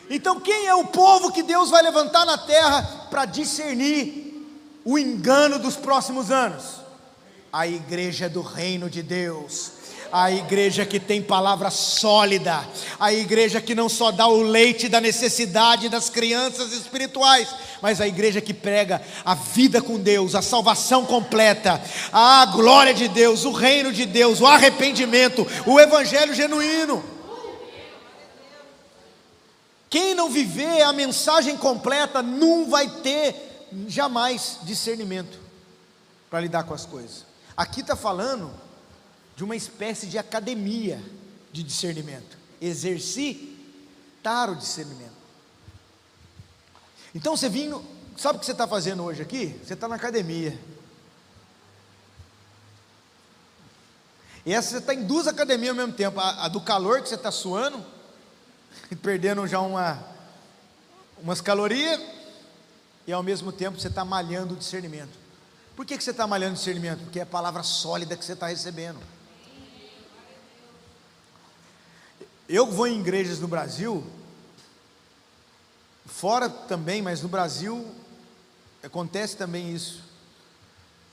Então quem é o povo que Deus vai levantar na terra para discernir o engano dos próximos anos? A igreja do reino de Deus, a igreja que tem palavra sólida, a igreja que não só dá o leite da necessidade das crianças espirituais, mas a igreja que prega a vida com Deus, a salvação completa, a glória de Deus, o reino de Deus, o arrependimento, o evangelho genuíno. Quem não viver a mensagem completa não vai ter jamais discernimento para lidar com as coisas. Aqui está falando de uma espécie de academia de discernimento, exercitar o discernimento. Então você vindo, sabe o que você está fazendo hoje aqui? Você está na academia, e essa você está em 2 academias ao mesmo tempo, a do calor que você está suando, perdendo já umas calorias, e ao mesmo tempo você está malhando o discernimento. Por que você está malhando o discernimento? Porque é a palavra sólida que você está recebendo. Eu vou em igrejas no Brasil, fora também, mas no Brasil acontece também isso.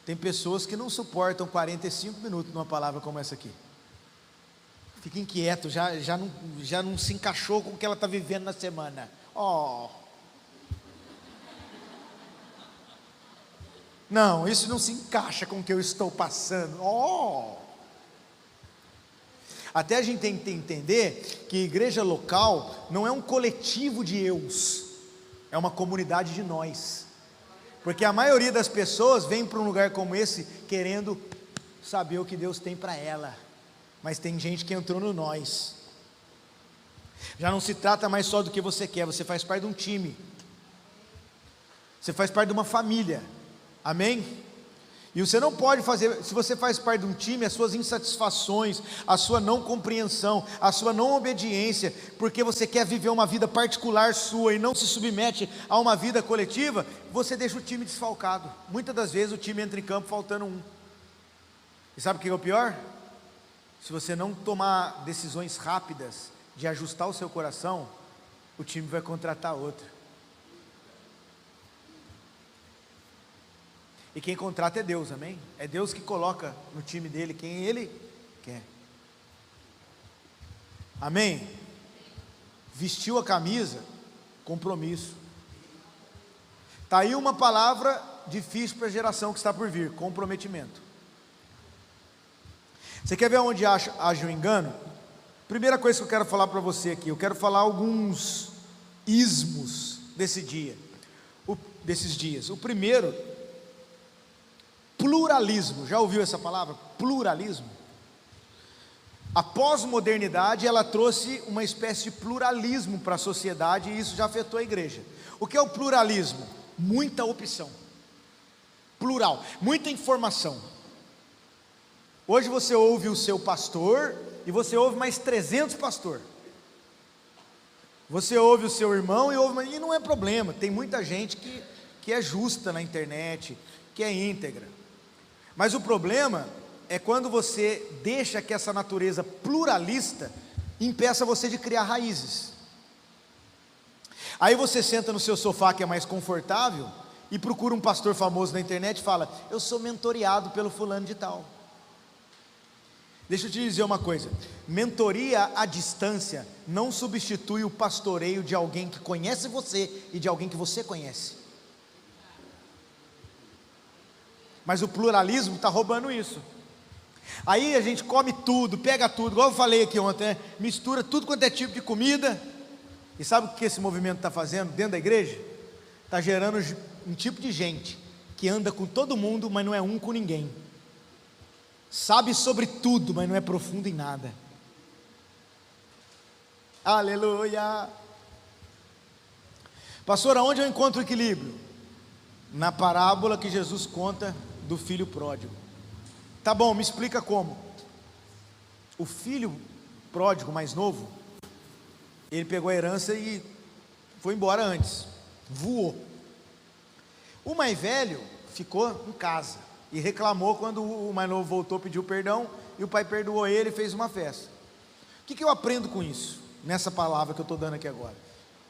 Tem pessoas que não suportam 45 minutos numa palavra como essa aqui. Fica inquieto, já não se encaixou com o que ela está vivendo na semana. Não, isso não se encaixa com o que eu estou passando. Até a gente tem que entender que igreja local não é um coletivo de eus, é uma comunidade de nós. Porque a maioria das pessoas vem para um lugar como esse querendo saber o que Deus tem para ela, mas tem gente que entrou no nós. Já não se trata mais só do que você quer, você faz parte de um time, você faz parte de uma família, amém? E você não pode fazer, se você faz parte de um time, as suas insatisfações, a sua não compreensão, a sua não obediência, porque você quer viver uma vida particular sua e não se submete a uma vida coletiva, você deixa o time desfalcado. Muitas das vezes o time entra em campo faltando um. E sabe o que é o pior? Se você não tomar decisões rápidas de ajustar o seu coração, o time vai contratar outro. E quem contrata é Deus, amém? É Deus que coloca no time dele quem Ele quer. Amém? Vestiu a camisa, compromisso. Está aí uma palavra difícil para a geração que está por vir: comprometimento. Você quer ver onde age o engano? Primeira coisa que eu quero falar para você aqui, eu quero falar alguns ismos desses dias. O primeiro, pluralismo. Já ouviu essa palavra? Pluralismo. A pós-modernidade, ela trouxe uma espécie de pluralismo para a sociedade, e isso já afetou a igreja. O que é o pluralismo? Muita opção, plural, muita informação. Hoje você ouve o seu pastor, e você ouve mais 300 pastores. Você ouve o seu irmão, e não é problema, tem muita gente que é justa na internet, que é íntegra. Mas o problema é quando você deixa que essa natureza pluralista impeça você de criar raízes. Aí você senta no seu sofá, que é mais confortável, e procura um pastor famoso na internet e fala: eu sou mentoreado pelo fulano de tal. Deixa eu te dizer uma coisa: mentoria à distância não substitui o pastoreio de alguém que conhece você e de alguém que você conhece. Mas o pluralismo está roubando isso. Aí a gente come tudo, pega tudo, igual eu falei aqui ontem, né? Mistura tudo quanto é tipo de comida. E sabe o que esse movimento está fazendo dentro da igreja? Está gerando um tipo de gente que anda com todo mundo, mas não é um com ninguém. Sabe sobre tudo, mas não é profundo em nada. Aleluia. Pastor, aonde eu encontro o equilíbrio? Na parábola que Jesus conta do filho pródigo. Tá bom, me explica como. O filho pródigo mais novo, ele pegou a herança e foi embora antes, voou. O mais velho ficou em casa e reclamou quando o mais novo voltou, pediu perdão, e o pai perdoou ele e fez uma festa. O que eu aprendo com isso, nessa palavra que eu estou dando aqui agora?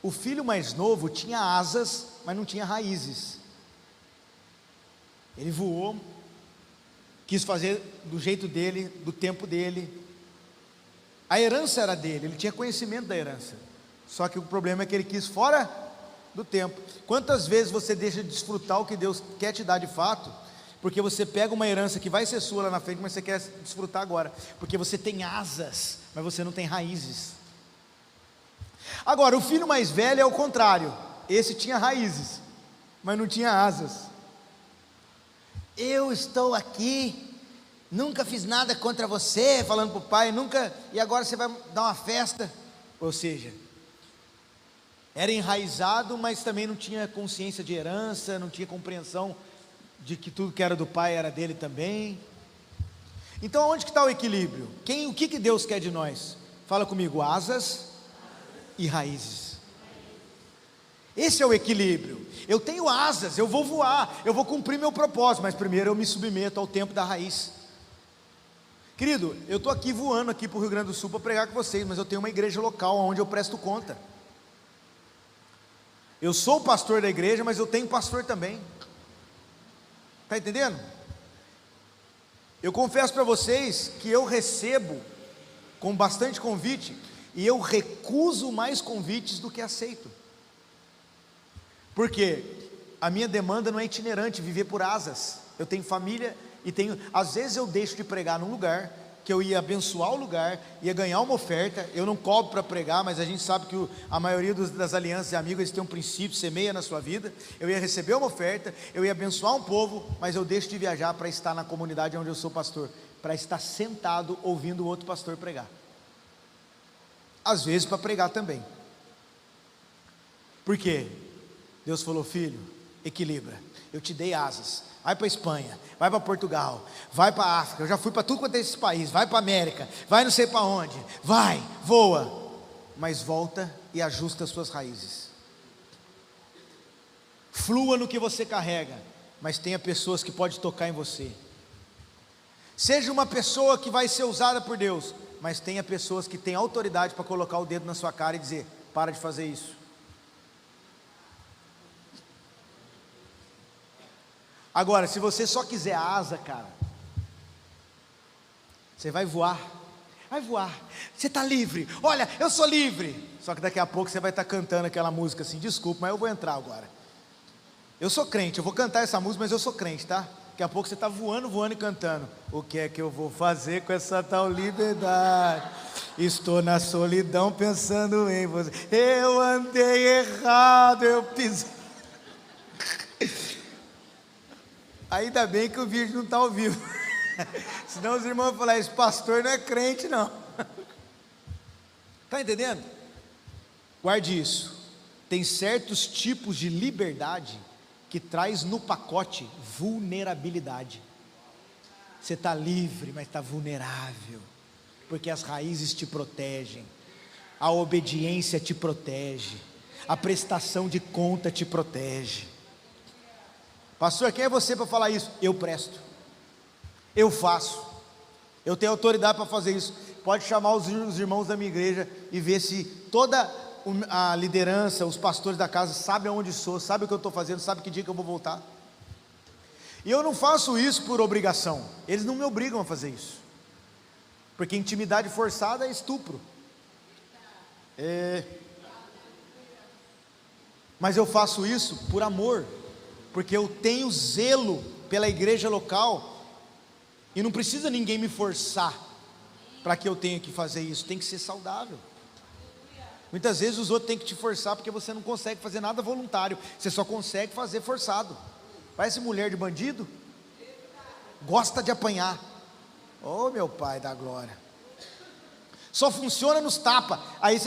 O filho mais novo tinha asas, mas não tinha raízes. Ele voou, quis fazer do jeito dele, do tempo dele. A herança era dele, ele tinha conhecimento da herança. Só que o problema é que ele quis fora do tempo. Quantas vezes você deixa de desfrutar o que Deus quer te dar de fato, porque você pega uma herança que vai ser sua lá na frente, mas você quer desfrutar agora, porque você tem asas, mas você não tem raízes. Agora, o filho mais velho é o contrário. Esse tinha raízes, mas não tinha asas. Eu estou aqui, nunca fiz nada contra você, falando para o pai, nunca, e agora você vai dar uma festa. Ou seja, era enraizado, mas também não tinha consciência de herança, não tinha compreensão de que tudo que era do pai era dele também. Então onde que está o equilíbrio? O que Deus quer de nós? Fala comigo: asas e raízes. Esse é o equilíbrio. Eu tenho asas, eu vou voar, eu vou cumprir meu propósito, mas primeiro eu me submeto ao tempo da raiz. Querido, eu estou aqui voando aqui para o Rio Grande do Sul para pregar com vocês, mas eu tenho uma igreja local onde eu presto conta. Eu sou o pastor da igreja, mas eu tenho pastor também. Está entendendo? Eu confesso para vocês que eu recebo com bastante convite, e eu recuso mais convites do que aceito. Porque a minha demanda não é itinerante, viver por asas. Eu tenho família e às vezes eu deixo de pregar num lugar que eu ia abençoar o lugar, ia ganhar uma oferta. Eu não cobro para pregar, mas a gente sabe que a maioria das alianças e amigos, eles têm um princípio: semeia na sua vida. Eu ia receber uma oferta, eu ia abençoar um povo, mas eu deixo de viajar para estar na comunidade onde eu sou pastor, para estar sentado ouvindo o outro pastor pregar. às vezes para pregar também. Por quê? Deus falou: filho, equilibra, eu te dei asas, vai para a Espanha, vai para Portugal, vai para a África, eu já fui para tudo quanto é esses países, vai para a América, vai não sei para onde, vai, voa, mas volta e ajusta as suas raízes. Flua no que você carrega, mas tenha pessoas que podem tocar em você. Seja uma pessoa que vai ser usada por Deus, mas tenha pessoas que têm autoridade para colocar o dedo na sua cara e dizer: para de fazer isso. Agora, se você só quiser asa, cara, você vai voar, você está livre, olha, eu sou livre. Só que daqui a pouco você vai estar cantando aquela música assim: desculpa, mas eu vou entrar agora. Eu sou crente, eu vou cantar essa música, mas eu sou crente, tá? Daqui a pouco você está voando e cantando: o que é que eu vou fazer com essa tal liberdade? Estou na solidão pensando em você. Eu andei errado, eu pisei. Ainda bem que o vídeo não está ao vivo. Senão os irmãos vão falar: esse pastor não é crente não. Está entendendo? Guarde isso. Tem certos tipos de liberdade que traz no pacote vulnerabilidade. Você está livre, mas está vulnerável, porque as raízes te protegem, a obediência te protege, a prestação de conta te protege. Pastor, quem é você para falar isso? Eu presto, eu faço, eu tenho autoridade para fazer isso. Pode chamar os irmãos da minha igreja e ver se toda a liderança, os pastores da casa sabem aonde sou, sabem o que eu estou fazendo, sabem que dia que eu vou voltar. E eu não faço isso por obrigação, eles não me obrigam a fazer isso, porque intimidade forçada é estupro. Mas eu faço isso por amor, porque eu tenho zelo pela igreja local, e não precisa ninguém me forçar para que eu tenha que fazer isso, tem que ser saudável. Muitas vezes os outros têm que te forçar, porque você não consegue fazer nada voluntário, você só consegue fazer forçado. Parece mulher de bandido, gosta de apanhar. Oh, meu Pai da glória, só funciona nos tapas, aí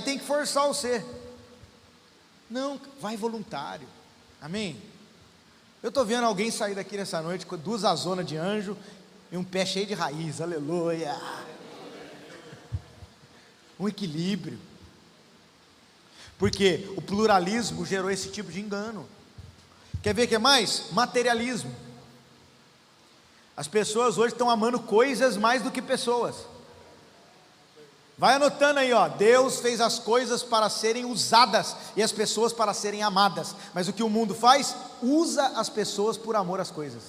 tem que forçar você. Não, vai voluntário, amém? Eu estou vendo alguém sair daqui nessa noite com 2 azonas de anjo e um pé cheio de raiz, aleluia. Um equilíbrio, porque o pluralismo gerou esse tipo de engano. Quer ver o que é mais? Materialismo. As pessoas hoje estão amando coisas mais do que pessoas. Vai anotando aí, ó. Deus fez as coisas para serem usadas e as pessoas para serem amadas, mas o que o mundo faz? Usa as pessoas por amor às coisas.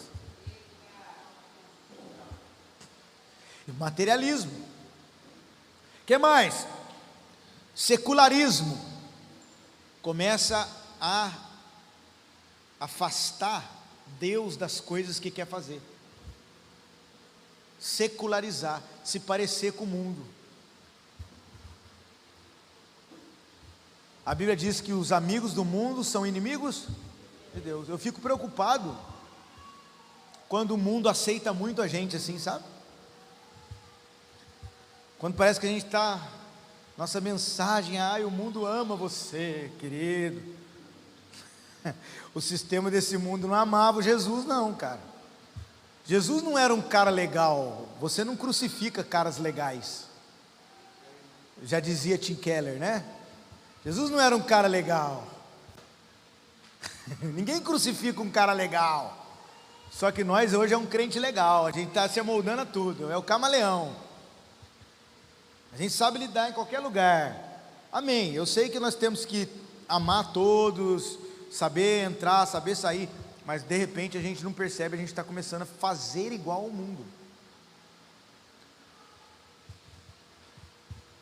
E materialismo. O que mais? Secularismo. Começa a afastar Deus das coisas que quer fazer, secularizar, se parecer com o mundo. A Bíblia diz que os amigos do mundo são inimigos de Deus. Eu fico preocupado quando o mundo aceita muito a gente assim, sabe? Quando parece que a gente está, nossa mensagem, o mundo ama você, querido. O sistema desse mundo não amava Jesus não, cara. Jesus não era um cara legal. Você não crucifica caras legais. Já dizia Tim Keller, né? Jesus não era um cara legal. Ninguém crucifica um cara legal. Só que nós hoje é um crente legal. A gente está se amoldando a tudo. É o camaleão. A gente sabe lidar em qualquer lugar. Amém. Eu sei que nós temos que amar todos, saber entrar, saber sair, mas de repente a gente não percebe, a gente está começando a fazer igual ao mundo.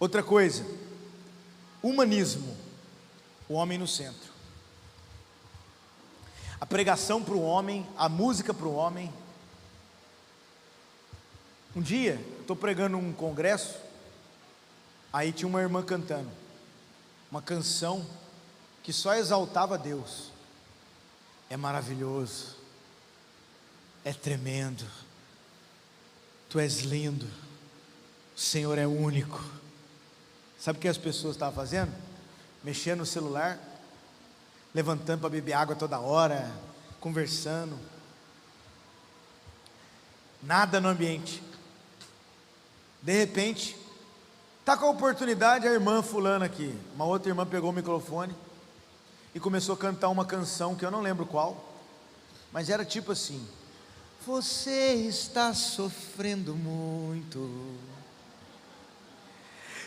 Outra coisa, humanismo, o homem no centro. A pregação para o homem, a música para o homem. Um dia, eu estou pregando um congresso, aí tinha uma irmã cantando uma canção que só exaltava Deus. É maravilhoso, é tremendo, Tu és lindo, o Senhor é único, Sabe o que as pessoas estavam fazendo? Mexendo no celular, levantando para beber água toda hora, conversando, nada no ambiente. De repente, está com a oportunidade, a irmã fulana aqui, uma outra irmã pegou o microfone e começou a cantar uma canção que eu não lembro qual, mas era tipo assim: você está sofrendo muito,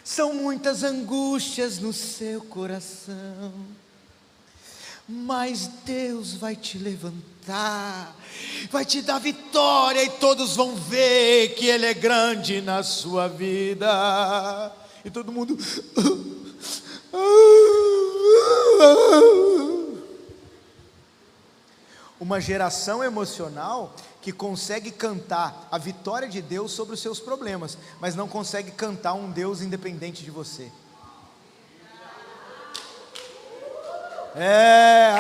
são muitas angústias no seu coração, mas Deus vai te levantar, vai te dar vitória, e todos vão ver que Ele é grande na sua vida. E todo mundo uma geração emocional que consegue cantar a vitória de Deus sobre os seus problemas, mas não consegue cantar um Deus independente de você.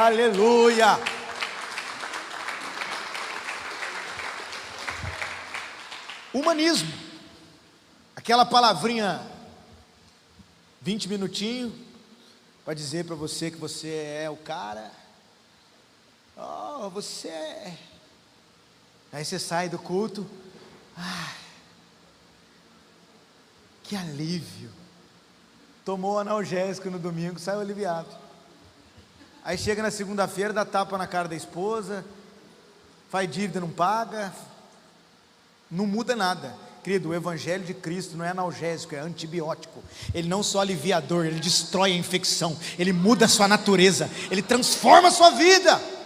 Aleluia. Humanismo, aquela palavrinha 20 minutinhos para dizer para você que você é o cara. Você é. Aí você sai do culto, que alívio, tomou analgésico no domingo, saiu aliviado. Aí chega na segunda-feira, dá tapa na cara da esposa, faz dívida, não paga, não muda nada. Querido, o Evangelho de Cristo não é analgésico, é antibiótico. Ele não só alivia a dor, ele destrói a infecção, ele muda a sua natureza, ele transforma a sua vida.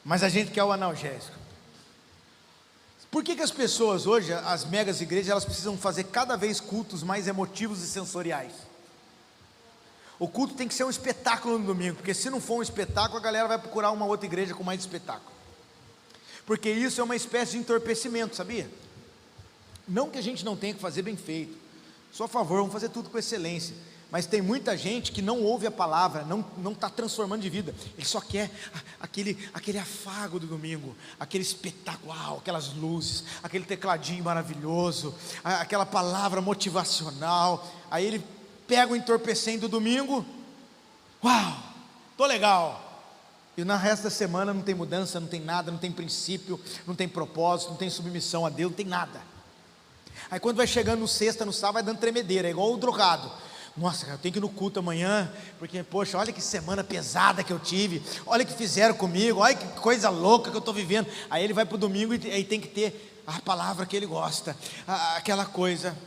Mas a gente quer o analgésico. Por que as pessoas hoje, as megas igrejas, elas precisam fazer cada vez cultos mais emotivos e sensoriais? O culto tem que ser um espetáculo no domingo, porque se não for um espetáculo, a galera vai procurar uma outra igreja com mais espetáculo, porque isso é uma espécie de entorpecimento, sabia? Não que a gente não tenha que fazer bem feito, sou a favor, vamos fazer tudo com excelência, mas tem muita gente que não ouve a palavra, não está transformando de vida, ele só quer aquele afago do domingo, aquele espetáculo, aquelas luzes, aquele tecladinho maravilhoso, aquela palavra motivacional. Aí ele pega o entorpecente do domingo, tô legal, e na resto da semana não tem mudança, não tem nada, não tem princípio, não tem propósito, não tem submissão a Deus, não tem nada. Aí quando vai chegando no sexta, no sábado, vai dando tremedeira, é igual o drogado. Nossa, eu tenho que ir no culto amanhã, porque, poxa, olha que semana pesada que eu tive, olha o que fizeram comigo, olha que coisa louca que eu estou vivendo. Aí ele vai para o domingo e aí tem que ter a palavra que ele gosta, aquela coisa.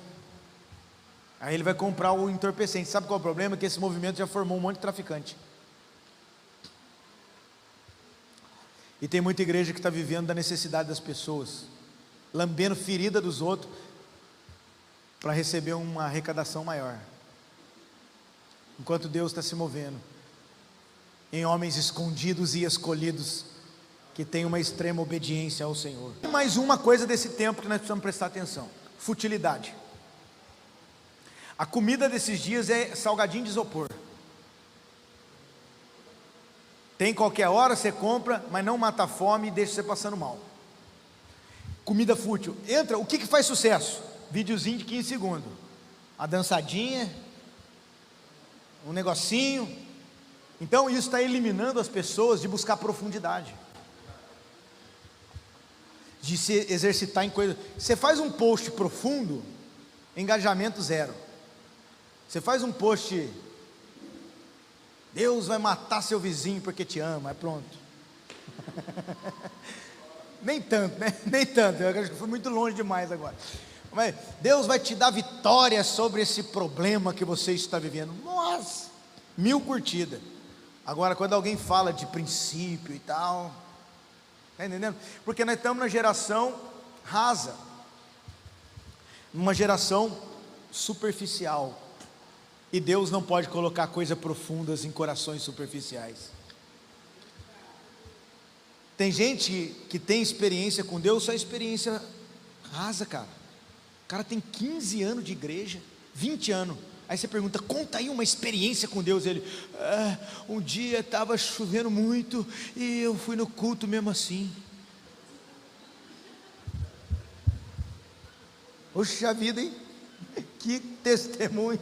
Aí ele vai comprar o entorpecente. Sabe qual é o problema? Que esse movimento já formou um monte de traficante. E tem muita igreja que está vivendo da necessidade das pessoas, lambendo ferida dos outros, para receber uma arrecadação maior, enquanto Deus está se movendo em homens escondidos e escolhidos, que têm uma extrema obediência ao Senhor. E mais uma coisa desse tempo que nós precisamos prestar atenção: futilidade. A comida desses dias é salgadinho de isopor. Tem qualquer hora, você compra, mas não mata a fome e deixa você passando mal. Comida fútil. Entra, o que faz sucesso? Videozinho de 15 segundos, a dançadinha, um negocinho. Então isso está eliminando as pessoas de buscar profundidade, de se exercitar em coisas. Você faz um post profundo, engajamento zero. Você faz um post, Deus vai matar seu vizinho porque te ama, é pronto. Nem tanto, né? Nem tanto, eu acho que foi muito longe demais agora. Mas Deus vai te dar vitória sobre esse problema que você está vivendo. Nossa, 1000 curtidas. Agora quando alguém fala de princípio e tal, está entendendo? Porque nós estamos na geração rasa, numa geração superficial, e Deus não pode colocar coisas profundas em corações superficiais. Tem gente que tem experiência com Deus, só experiência rasa, cara. O cara tem 15 anos de igreja, 20 anos. Aí você pergunta, conta aí uma experiência com Deus. Ele, um dia estava chovendo muito e eu fui no culto mesmo assim. Poxa vida, hein? Que testemunho.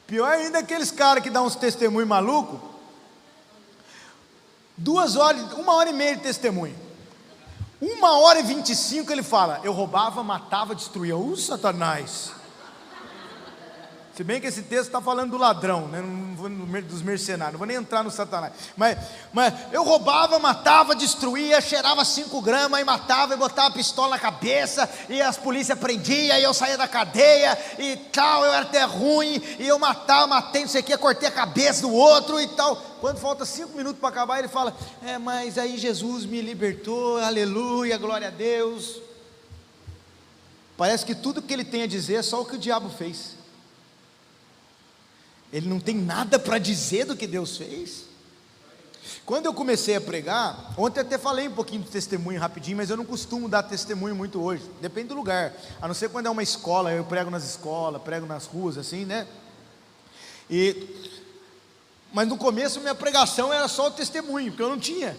Pior ainda aqueles caras que dão uns testemunhos malucos. 2 horas, 1h30 de testemunho. 1h25 ele fala: eu roubava, matava, destruía. Satanás. Se bem que esse texto está falando do ladrão, né? Não vou dos mercenários, não vou nem entrar no Satanás. Mas eu roubava, matava, destruía, cheirava 5 gramas e matava e botava a pistola na cabeça e as polícias prendiam e eu saía da cadeia e tal, eu era até ruim e eu matei não sei o que, cortei a cabeça do outro e tal. Quando falta 5 minutos para acabar, ele fala: mas aí Jesus me libertou, aleluia, glória a Deus. Parece que tudo que ele tem a dizer é só o que o diabo fez. Ele não tem nada para dizer do que Deus fez. Quando eu comecei a pregar, ontem até falei um pouquinho de testemunho rapidinho, mas eu não costumo dar testemunho muito hoje, depende do lugar, a não ser quando é uma escola, eu prego nas escolas, prego nas ruas, assim, né? Mas no começo minha pregação era só o testemunho, porque eu não tinha.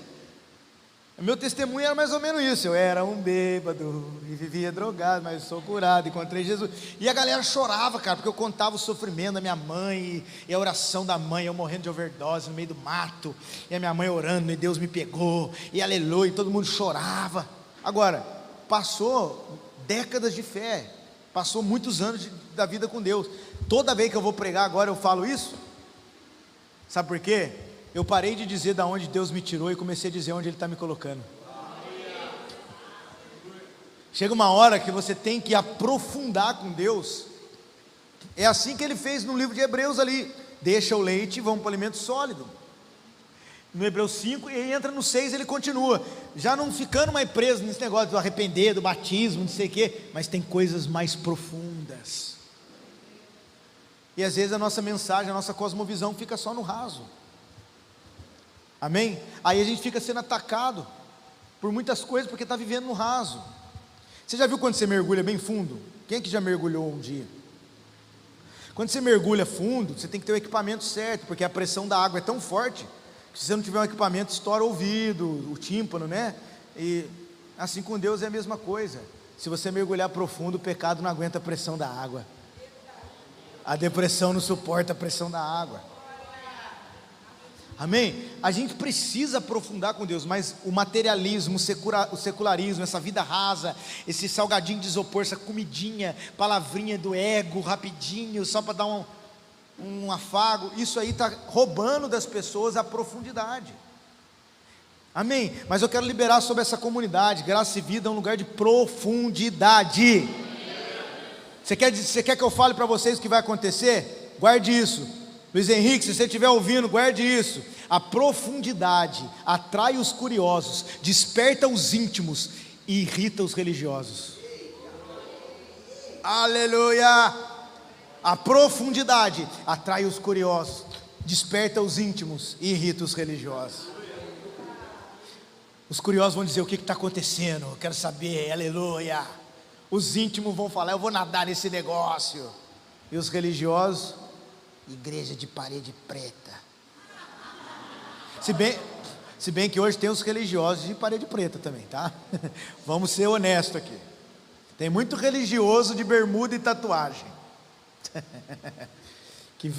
Meu testemunho era mais ou menos isso: eu era um bêbado e vivia drogado, mas sou curado, encontrei Jesus. E a galera chorava, cara, porque eu contava o sofrimento da minha mãe e a oração da mãe, eu morrendo de overdose no meio do mato, e a minha mãe orando e Deus me pegou, e aleluia, e todo mundo chorava. Agora, passou décadas de fé, passou muitos anos da vida com Deus. Toda vez que eu vou pregar agora eu falo isso. Sabe por quê? Eu parei de dizer de onde Deus me tirou e comecei a dizer onde Ele está me colocando. Chega uma hora que você tem que aprofundar com Deus. É assim que Ele fez no livro de Hebreus ali: deixa o leite e vamos para o alimento sólido. No Hebreus 5, e entra no 6, ele continua, já não ficando mais preso nesse negócio do arrepender, do batismo, não sei o quê, mas tem coisas mais profundas. E às vezes a nossa mensagem, a nossa cosmovisão fica só no raso. Amém? Aí a gente fica sendo atacado por muitas coisas porque está vivendo no raso. Você já viu quando você mergulha bem fundo? Quem é que já mergulhou um dia? Quando você mergulha fundo, você tem que ter o equipamento certo, porque a pressão da água é tão forte que se você não tiver um equipamento, estoura o ouvido, o tímpano, né? E assim com Deus é a mesma coisa. Se você mergulhar profundo, o pecado não aguenta a pressão da água. A depressão não suporta a pressão da água. Amém? A gente precisa aprofundar com Deus, mas o materialismo, o secularismo, essa vida rasa, esse salgadinho de isopor, essa comidinha, palavrinha do ego, rapidinho, só para dar um afago, isso aí está roubando das pessoas a profundidade. Amém? Mas eu quero liberar sobre essa comunidade. Graça e Vida é um lugar de profundidade. Você quer que eu fale para vocês o que vai acontecer? Guarde isso. Luiz Henrique, se você estiver ouvindo, guarde isso. A profundidade atrai os curiosos, desperta os íntimos e irrita os religiosos. Aleluia! A profundidade atrai os curiosos, desperta os íntimos e irrita os religiosos. Os curiosos vão dizer: o que está acontecendo? Eu quero saber, aleluia. Os íntimos vão falar: eu vou nadar nesse negócio. E os religiosos: igreja de parede preta. Se bem que hoje tem os religiosos de parede preta também, tá? Vamos ser honestos aqui. Tem muito religioso de bermuda e tatuagem, que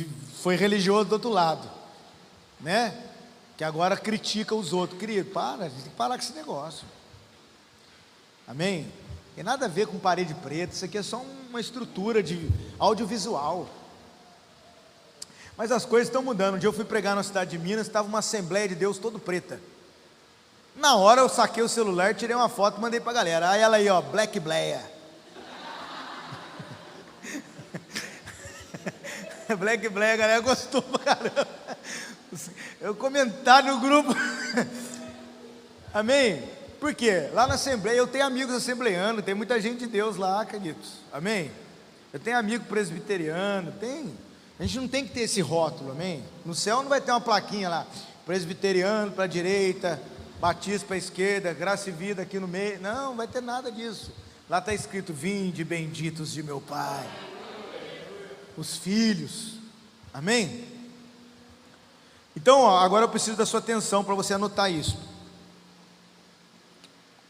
foi religioso do outro lado, né? Que agora critica os outros. Querido, a gente tem que parar com esse negócio. Amém? Tem nada a ver com parede preta. Isso aqui é só uma estrutura de audiovisual. Mas as coisas estão mudando. Um dia eu fui pregar na cidade de Minas, estava uma Assembleia de Deus todo preta. Na hora eu saquei o celular, tirei uma foto e mandei para a galera. Aí ela aí, ó, Black Bleia. Black Bleia, a galera gostou pra caramba. Eu comentar no grupo. Amém? Por quê? Lá na Assembleia, eu tenho amigos assembleianos, tem muita gente de Deus lá, acreditos. Amém? Eu tenho amigo presbiteriano, tem. A gente não tem que ter esse rótulo, amém? No céu não vai ter uma plaquinha lá: presbiteriano para a direita, batista para a esquerda, graça e vida aqui no meio. Não vai ter nada disso. Lá está escrito: vinde benditos de meu Pai, os filhos. Amém? Então, ó, agora eu preciso da sua atenção para você anotar isso.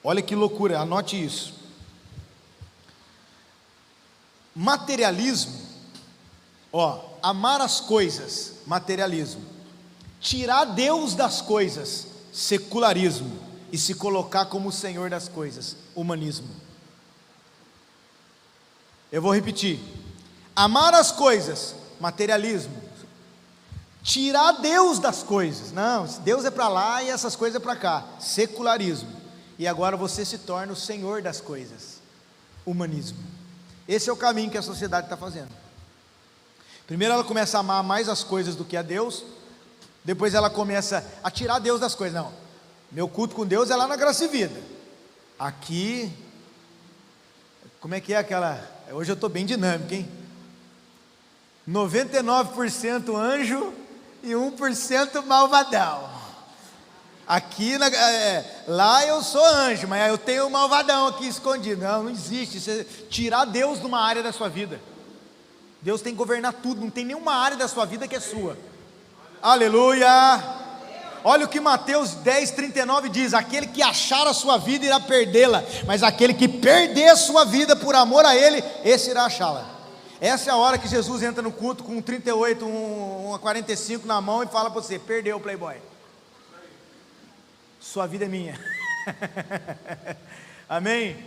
Olha que loucura, anote isso. Materialismo, amar as coisas, materialismo. Tirar Deus das coisas, secularismo. E se colocar como o Senhor das coisas, humanismo. Eu vou repetir: amar as coisas, materialismo. Tirar Deus das coisas, não, Deus é para lá e essas coisas é para cá, secularismo. E agora você se torna o Senhor das coisas, humanismo. Esse é o caminho que a sociedade está fazendo. Primeiro ela começa a amar mais as coisas do que a Deus, depois ela começa a tirar Deus das coisas. Não, meu culto com Deus é lá na Graça e Vida. Aqui, como é que é aquela? Hoje eu estou bem dinâmico, hein? 99% anjo e 1% malvadão. Aqui, lá eu sou anjo, mas eu tenho um malvadão aqui escondido. Não existe. Você tirar Deus de uma área da sua vida. Deus tem que governar tudo, não tem nenhuma área da sua vida que é sua. Aleluia! Olha o que Mateus 10:39 diz: aquele que achar a sua vida irá perdê-la, mas aquele que perder a sua vida por amor a Ele, esse irá achá-la. Essa é a hora que Jesus entra no culto com um 38, uma 45 na mão e fala para você: perdeu o playboy, sua vida é minha. Amém?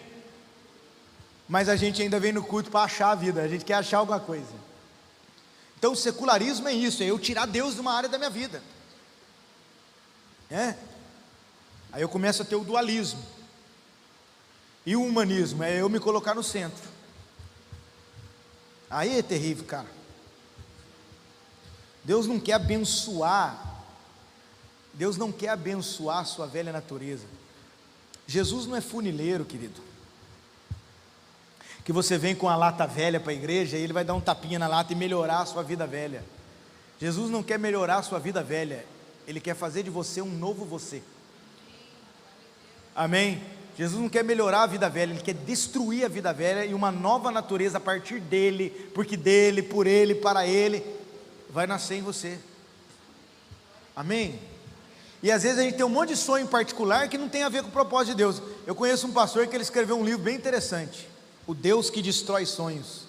Mas a gente ainda vem no culto para achar a vida, a gente quer achar alguma coisa. Então o secularismo é isso, é eu tirar Deus de uma área da minha vida. Aí eu começo a ter o dualismo. E o humanismo é eu me colocar no centro. Aí é terrível, cara. Deus não quer abençoar. Deus não quer abençoar a sua velha natureza. Jesus não é funileiro, querido, que você vem com a lata velha para a igreja e Ele vai dar um tapinha na lata e melhorar a sua vida velha. Jesus não quer melhorar a sua vida velha, Ele quer fazer de você um novo você. Amém? Jesus não quer melhorar a vida velha, Ele quer destruir a vida velha e uma nova natureza a partir dEle, porque dEle, por Ele, para Ele, vai nascer em você. Amém? E às vezes a gente tem um monte de sonho em particular que não tem a ver com o propósito de Deus. Eu conheço um pastor que ele escreveu um livro bem interessante: O Deus que Destrói Sonhos.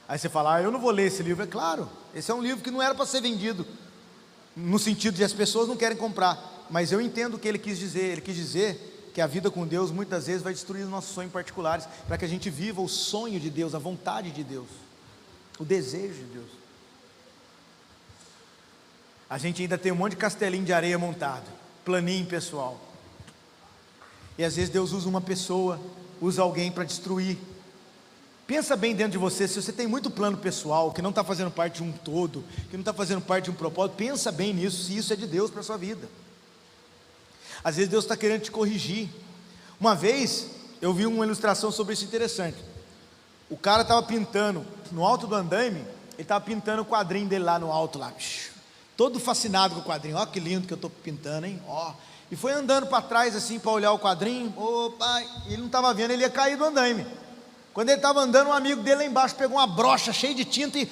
Aí você fala: eu não vou ler esse livro. É claro, esse é um livro que não era para ser vendido, no sentido de as pessoas não querem comprar, mas eu entendo o que ele quis dizer. Ele quis dizer que a vida com Deus muitas vezes vai destruir os nossos sonhos particulares, para que a gente viva o sonho de Deus, a vontade de Deus, o desejo de Deus. A gente ainda tem um monte de castelinho de areia montado, planinho pessoal. E às vezes Deus usa uma pessoa, usa alguém para destruir. Pensa bem dentro de você, se você tem muito plano pessoal, que não está fazendo parte de um todo, que não está fazendo parte de um propósito, pensa bem nisso, se isso é de Deus para a sua vida. Às vezes Deus está querendo te corrigir. Uma vez, eu vi uma ilustração sobre isso interessante. O cara estava pintando, no alto do andaime, ele estava pintando o quadrinho dele lá no alto, lá, todo fascinado com o quadrinho. Ó, que lindo que eu estou pintando, hein? Ó. E foi andando para trás assim para olhar o quadrinho. Opa, ele não estava vendo, ele ia cair do andaime. Quando ele estava andando, um amigo dele lá embaixo pegou uma brocha cheia de tinta e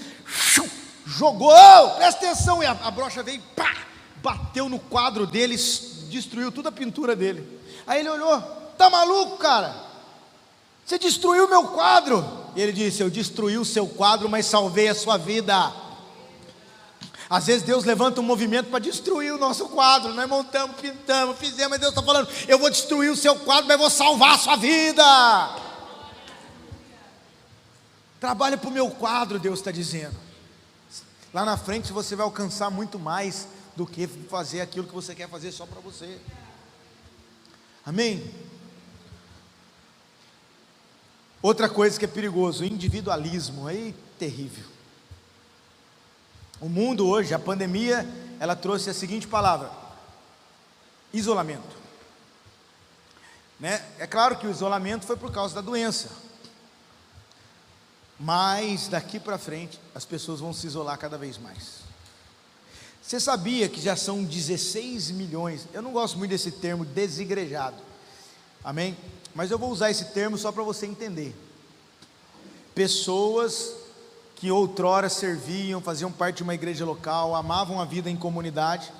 jogou. Presta atenção! E a brocha veio, pá, bateu no quadro dele, destruiu toda a pintura dele. Aí ele olhou: tá maluco, cara? Você destruiu meu quadro. E ele disse: eu destruí o seu quadro, mas salvei a sua vida. Às vezes Deus levanta um movimento para destruir o nosso quadro. Nós montamos, pintamos, fizemos, mas Deus está falando: eu vou destruir o seu quadro, mas vou salvar a sua vida. Trabalha para o meu quadro, Deus está dizendo. Lá na frente você vai alcançar muito mais do que fazer aquilo que você quer fazer só para você. Amém? Outra coisa que é perigoso: o individualismo. Aí, terrível. O mundo hoje, a pandemia, ela trouxe a seguinte palavra: isolamento, né? É claro que o isolamento foi por causa da doença, mas daqui para frente as pessoas vão se isolar cada vez mais. Você sabia que já são 16 milhões, eu não gosto muito desse termo desigrejado, amém? Mas eu vou usar esse termo só para você entender. Pessoas que outrora serviam, faziam parte de uma igreja local, amavam a vida em comunidade,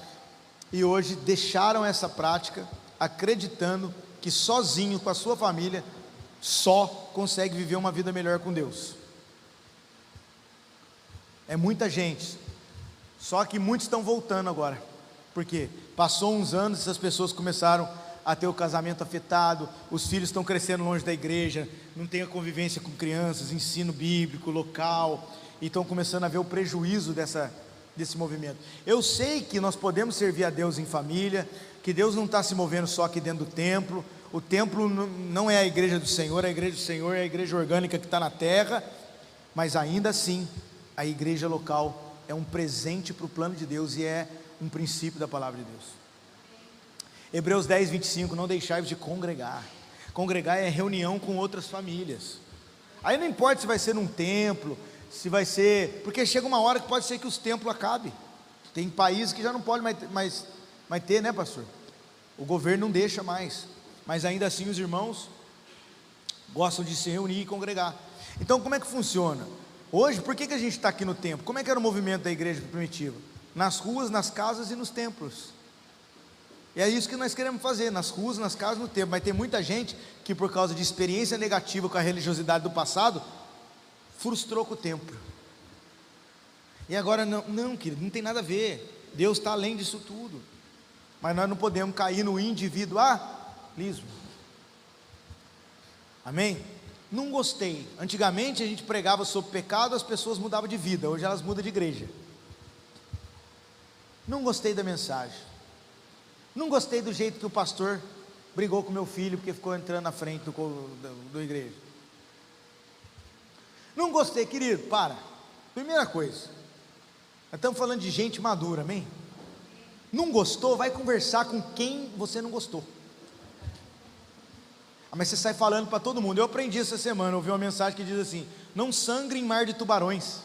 e hoje deixaram essa prática, acreditando que sozinho, com a sua família, só consegue viver uma vida melhor com Deus. É muita gente, só que muitos estão voltando agora, porque passou uns anos, essas pessoas começaram a ter o casamento afetado, os filhos estão crescendo longe da igreja, não tem a convivência com crianças, ensino bíblico, local, e estão começando a ver o prejuízo desse movimento. Eu sei que nós podemos servir a Deus em família, que Deus não está se movendo só aqui dentro do templo, o templo não é a igreja do Senhor, a igreja do Senhor é a igreja orgânica que está na terra, mas ainda assim, a igreja local é um presente para o plano de Deus e é um princípio da palavra de Deus. Hebreus 10, 25, não deixai-vos de congregar. Congregar é reunião com outras famílias. Aí não importa se vai ser num templo, se vai ser, porque chega uma hora que pode ser que os templos acabem. Tem países que já não pode mais ter, né, pastor? O governo não deixa mais, mas ainda assim os irmãos gostam de se reunir e congregar. Então como é que funciona? Hoje, por que a gente está aqui no templo? Como é que era o movimento da igreja primitiva? Nas ruas, nas casas e nos templos. E é isso que nós queremos fazer, nas ruas, nas casas, no templo. Mas tem muita gente que por causa de experiência negativa com a religiosidade do passado, frustrou com o templo. E agora não, querido, não tem nada a ver. Deus está além disso tudo. Mas nós não podemos cair no individualismo. Amém? Não gostei. Antigamente a gente pregava sobre pecado, as pessoas mudavam de vida. Hoje elas mudam de igreja. Não gostei da mensagem. Não gostei do jeito que o pastor brigou com meu filho porque ficou entrando na frente do igreja. Não gostei, querido, para. Primeira coisa, nós estamos falando de gente madura, amém? Não gostou, vai conversar com quem você não gostou. Mas você sai falando para todo mundo. Eu aprendi essa semana, eu ouvi uma mensagem que diz assim: não sangre em mar de tubarões.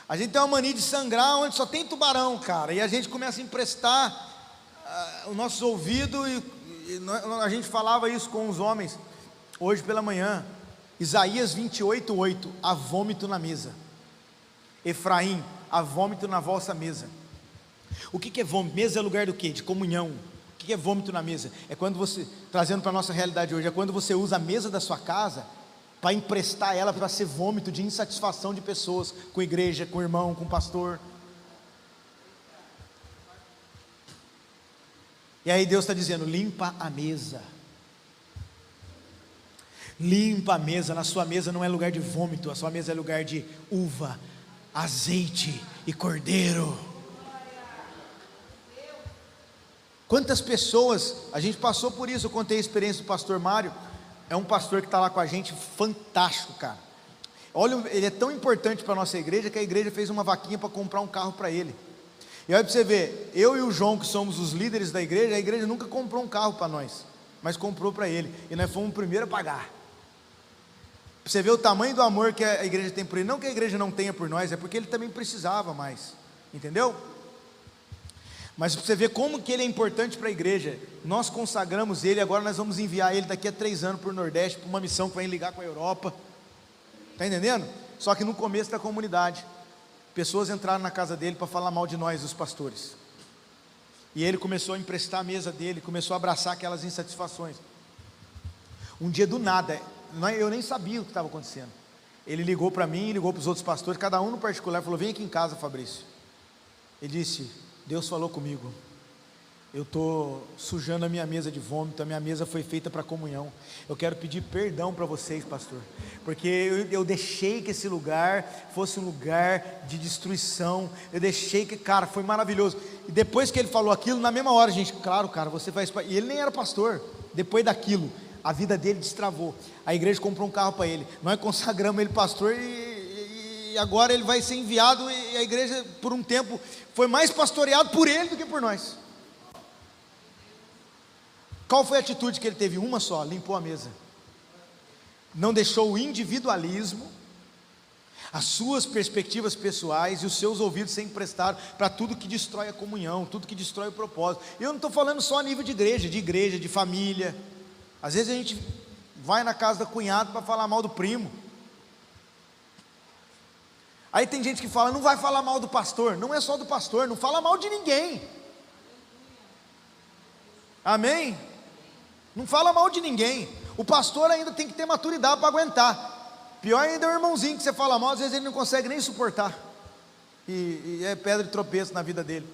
A gente tem uma mania de sangrar onde só tem tubarão, cara, e a gente começa a emprestar os nossos ouvidos, e a gente falava isso com os homens, hoje pela manhã, Isaías 28:8, há vômito na mesa, Efraim, há vômito na vossa mesa. O que é vômito? Mesa é lugar do quê? De comunhão. O que é vômito na mesa? É quando você, trazendo para a nossa realidade hoje, é quando você usa a mesa da sua casa para emprestar ela para ser vômito de insatisfação de pessoas, com igreja, com irmão, com pastor. E aí Deus está dizendo: limpa a mesa. Limpa a mesa. Na sua mesa não é lugar de vômito, a sua mesa é lugar de uva, azeite e cordeiro. Quantas pessoas, a gente passou por isso, eu contei a experiência do pastor Mário. É um pastor que está lá com a gente, fantástico, cara. Olha, ele é tão importante para a nossa igreja, que a igreja fez uma vaquinha para comprar um carro para ele. E aí para você ver, eu e o João, que somos os líderes da igreja, a igreja nunca comprou um carro para nós, mas comprou para ele, e nós fomos o primeiro a pagar. Para você ver o tamanho do amor que a igreja tem por ele. Não que a igreja não tenha por nós, é porque ele também precisava mais, entendeu? Mas para você ver como que ele é importante para a igreja. Nós consagramos ele, agora nós vamos enviar ele daqui a 3 anos para o Nordeste, para uma missão que vai ligar com a Europa. Está entendendo? Só que no começo da comunidade, pessoas entraram na casa dele para falar mal de nós, os pastores. E ele começou a emprestar a mesa dele, começou a abraçar aquelas insatisfações. Um dia do nada, eu nem sabia o que estava acontecendo. Ele ligou para mim, ligou para os outros pastores, cada um no particular, falou: vem aqui em casa, Fabrício. Ele disse: Deus falou comigo, eu estou sujando a minha mesa de vômito, a minha mesa foi feita para comunhão, eu quero pedir perdão para vocês, pastor, porque eu deixei que esse lugar fosse um lugar de destruição, eu deixei que, cara, foi maravilhoso. E depois que ele falou aquilo, na mesma hora, gente, claro, cara, você faz, e ele nem era pastor. Depois daquilo, a vida dele destravou, a igreja comprou um carro para ele, nós consagramos ele pastor, e agora ele vai ser enviado, e a igreja por um tempo foi mais pastoreado por ele do que por nós. Qual foi a atitude que ele teve? Uma só: limpou a mesa. Não deixou o individualismo, as suas perspectivas pessoais e os seus ouvidos ser emprestados para tudo que destrói a comunhão, tudo que destrói o propósito. Eu não estou falando só a nível de igreja, de família. Às vezes a gente vai na casa do cunhado para falar mal do primo. Aí tem gente que fala: não vai falar mal do pastor. Não é só do pastor, não fala mal de ninguém. Amém? Não fala mal de ninguém. O pastor ainda tem que ter maturidade para aguentar. Pior ainda é o irmãozinho que você fala mal, às vezes ele não consegue nem suportar. E é pedra de tropeço na vida dele.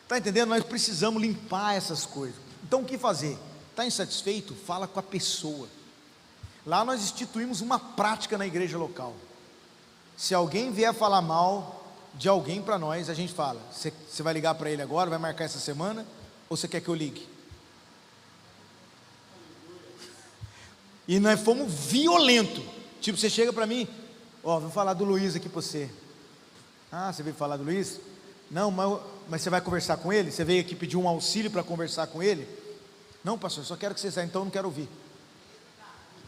Está entendendo? Nós precisamos limpar essas coisas. Então o que fazer? Está insatisfeito? Fala com a pessoa. Lá nós instituímos uma prática na igreja local. Se alguém vier falar mal de alguém para nós, a gente fala: você vai ligar para ele agora, vai marcar essa semana? Ou você quer que eu ligue? E nós fomos violentos. Tipo, você chega para mim: ó, vou falar do Luiz aqui para você. Ah, você veio falar do Luiz? Não, mas você vai conversar com ele? Você veio aqui pedir um auxílio para conversar com ele? Não, pastor, só quero que você saia, então eu não quero ouvir.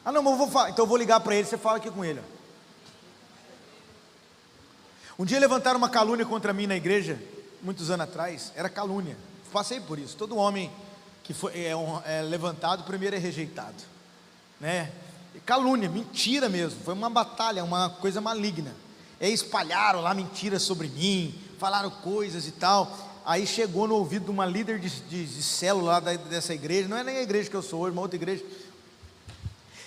Ah, não, mas eu vou falar, então eu vou ligar para ele, você fala aqui com ele. Um dia levantaram uma calúnia contra mim na igreja, muitos anos atrás. Era calúnia, passei por isso. Todo homem que é levantado, primeiro é rejeitado, né? Calúnia, mentira mesmo, foi uma batalha, uma coisa maligna. Espalharam lá mentiras sobre mim, falaram coisas e tal. Aí chegou no ouvido de uma líder de célula lá dessa igreja, não é nem a igreja que eu sou hoje, uma outra igreja.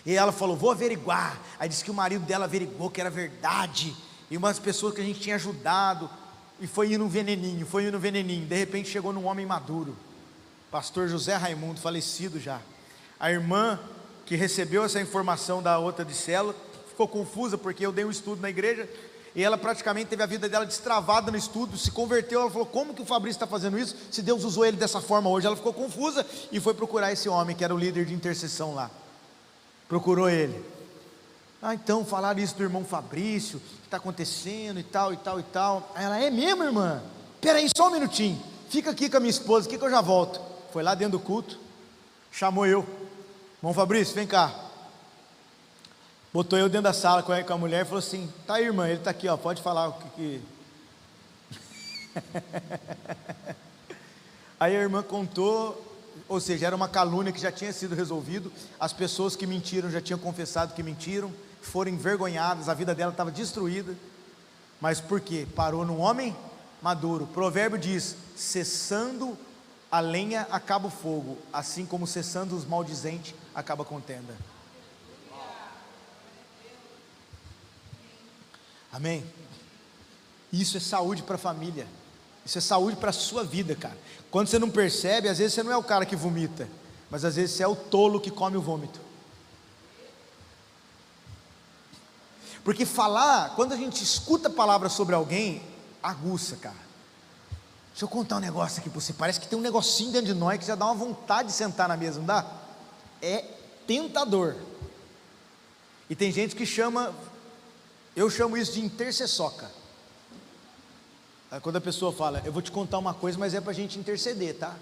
E ela falou: vou averiguar. Aí disse que o marido dela averigou que era verdade, e umas pessoas que a gente tinha ajudado, e foi indo um veneninho, de repente chegou num homem maduro, pastor José Raimundo, falecido já. A irmã que recebeu essa informação da outra de célula ficou confusa, porque eu dei um estudo na igreja, e ela praticamente teve a vida dela destravada no estudo, se converteu. Ela falou: como que o Fabrício está fazendo isso, se Deus usou ele dessa forma hoje? Ela ficou confusa, e foi procurar esse homem, que era o líder de intercessão lá. Procurou ele. Ah, então falaram isso do irmão Fabrício, que está acontecendo e tal, e tal, e tal. Aí ela: é mesmo, irmã? Espera aí só um minutinho, fica aqui com a minha esposa, aqui que eu já volto. Foi lá dentro do culto, chamou eu: irmão Fabrício, vem cá. Botou eu dentro da sala com a mulher e falou assim: tá aí, irmã, ele está aqui, ó, pode falar o que... Aí a irmã contou, ou seja, era uma calúnia que já tinha sido resolvido. As pessoas que mentiram já tinham confessado que mentiram, foram envergonhadas, a vida dela estava destruída. Mas por quê? Parou num homem maduro. O provérbio diz: cessando a lenha acaba o fogo, assim como cessando os maldizentes acaba a contenda. Amém? Isso é saúde para a família. Isso é saúde para a sua vida, cara. Quando você não percebe, às vezes você não é o cara que vomita, mas às vezes você é o tolo que come o vômito. Porque falar, quando a gente escuta palavras sobre alguém, aguça, cara. Deixa eu contar um negócio aqui para você. Parece que tem um negocinho dentro de nós que já dá uma vontade de sentar na mesa, não dá? É tentador. E tem gente que chama, eu chamo isso de intercessoca. Quando a pessoa fala: eu vou te contar uma coisa, mas é para a gente interceder, tá?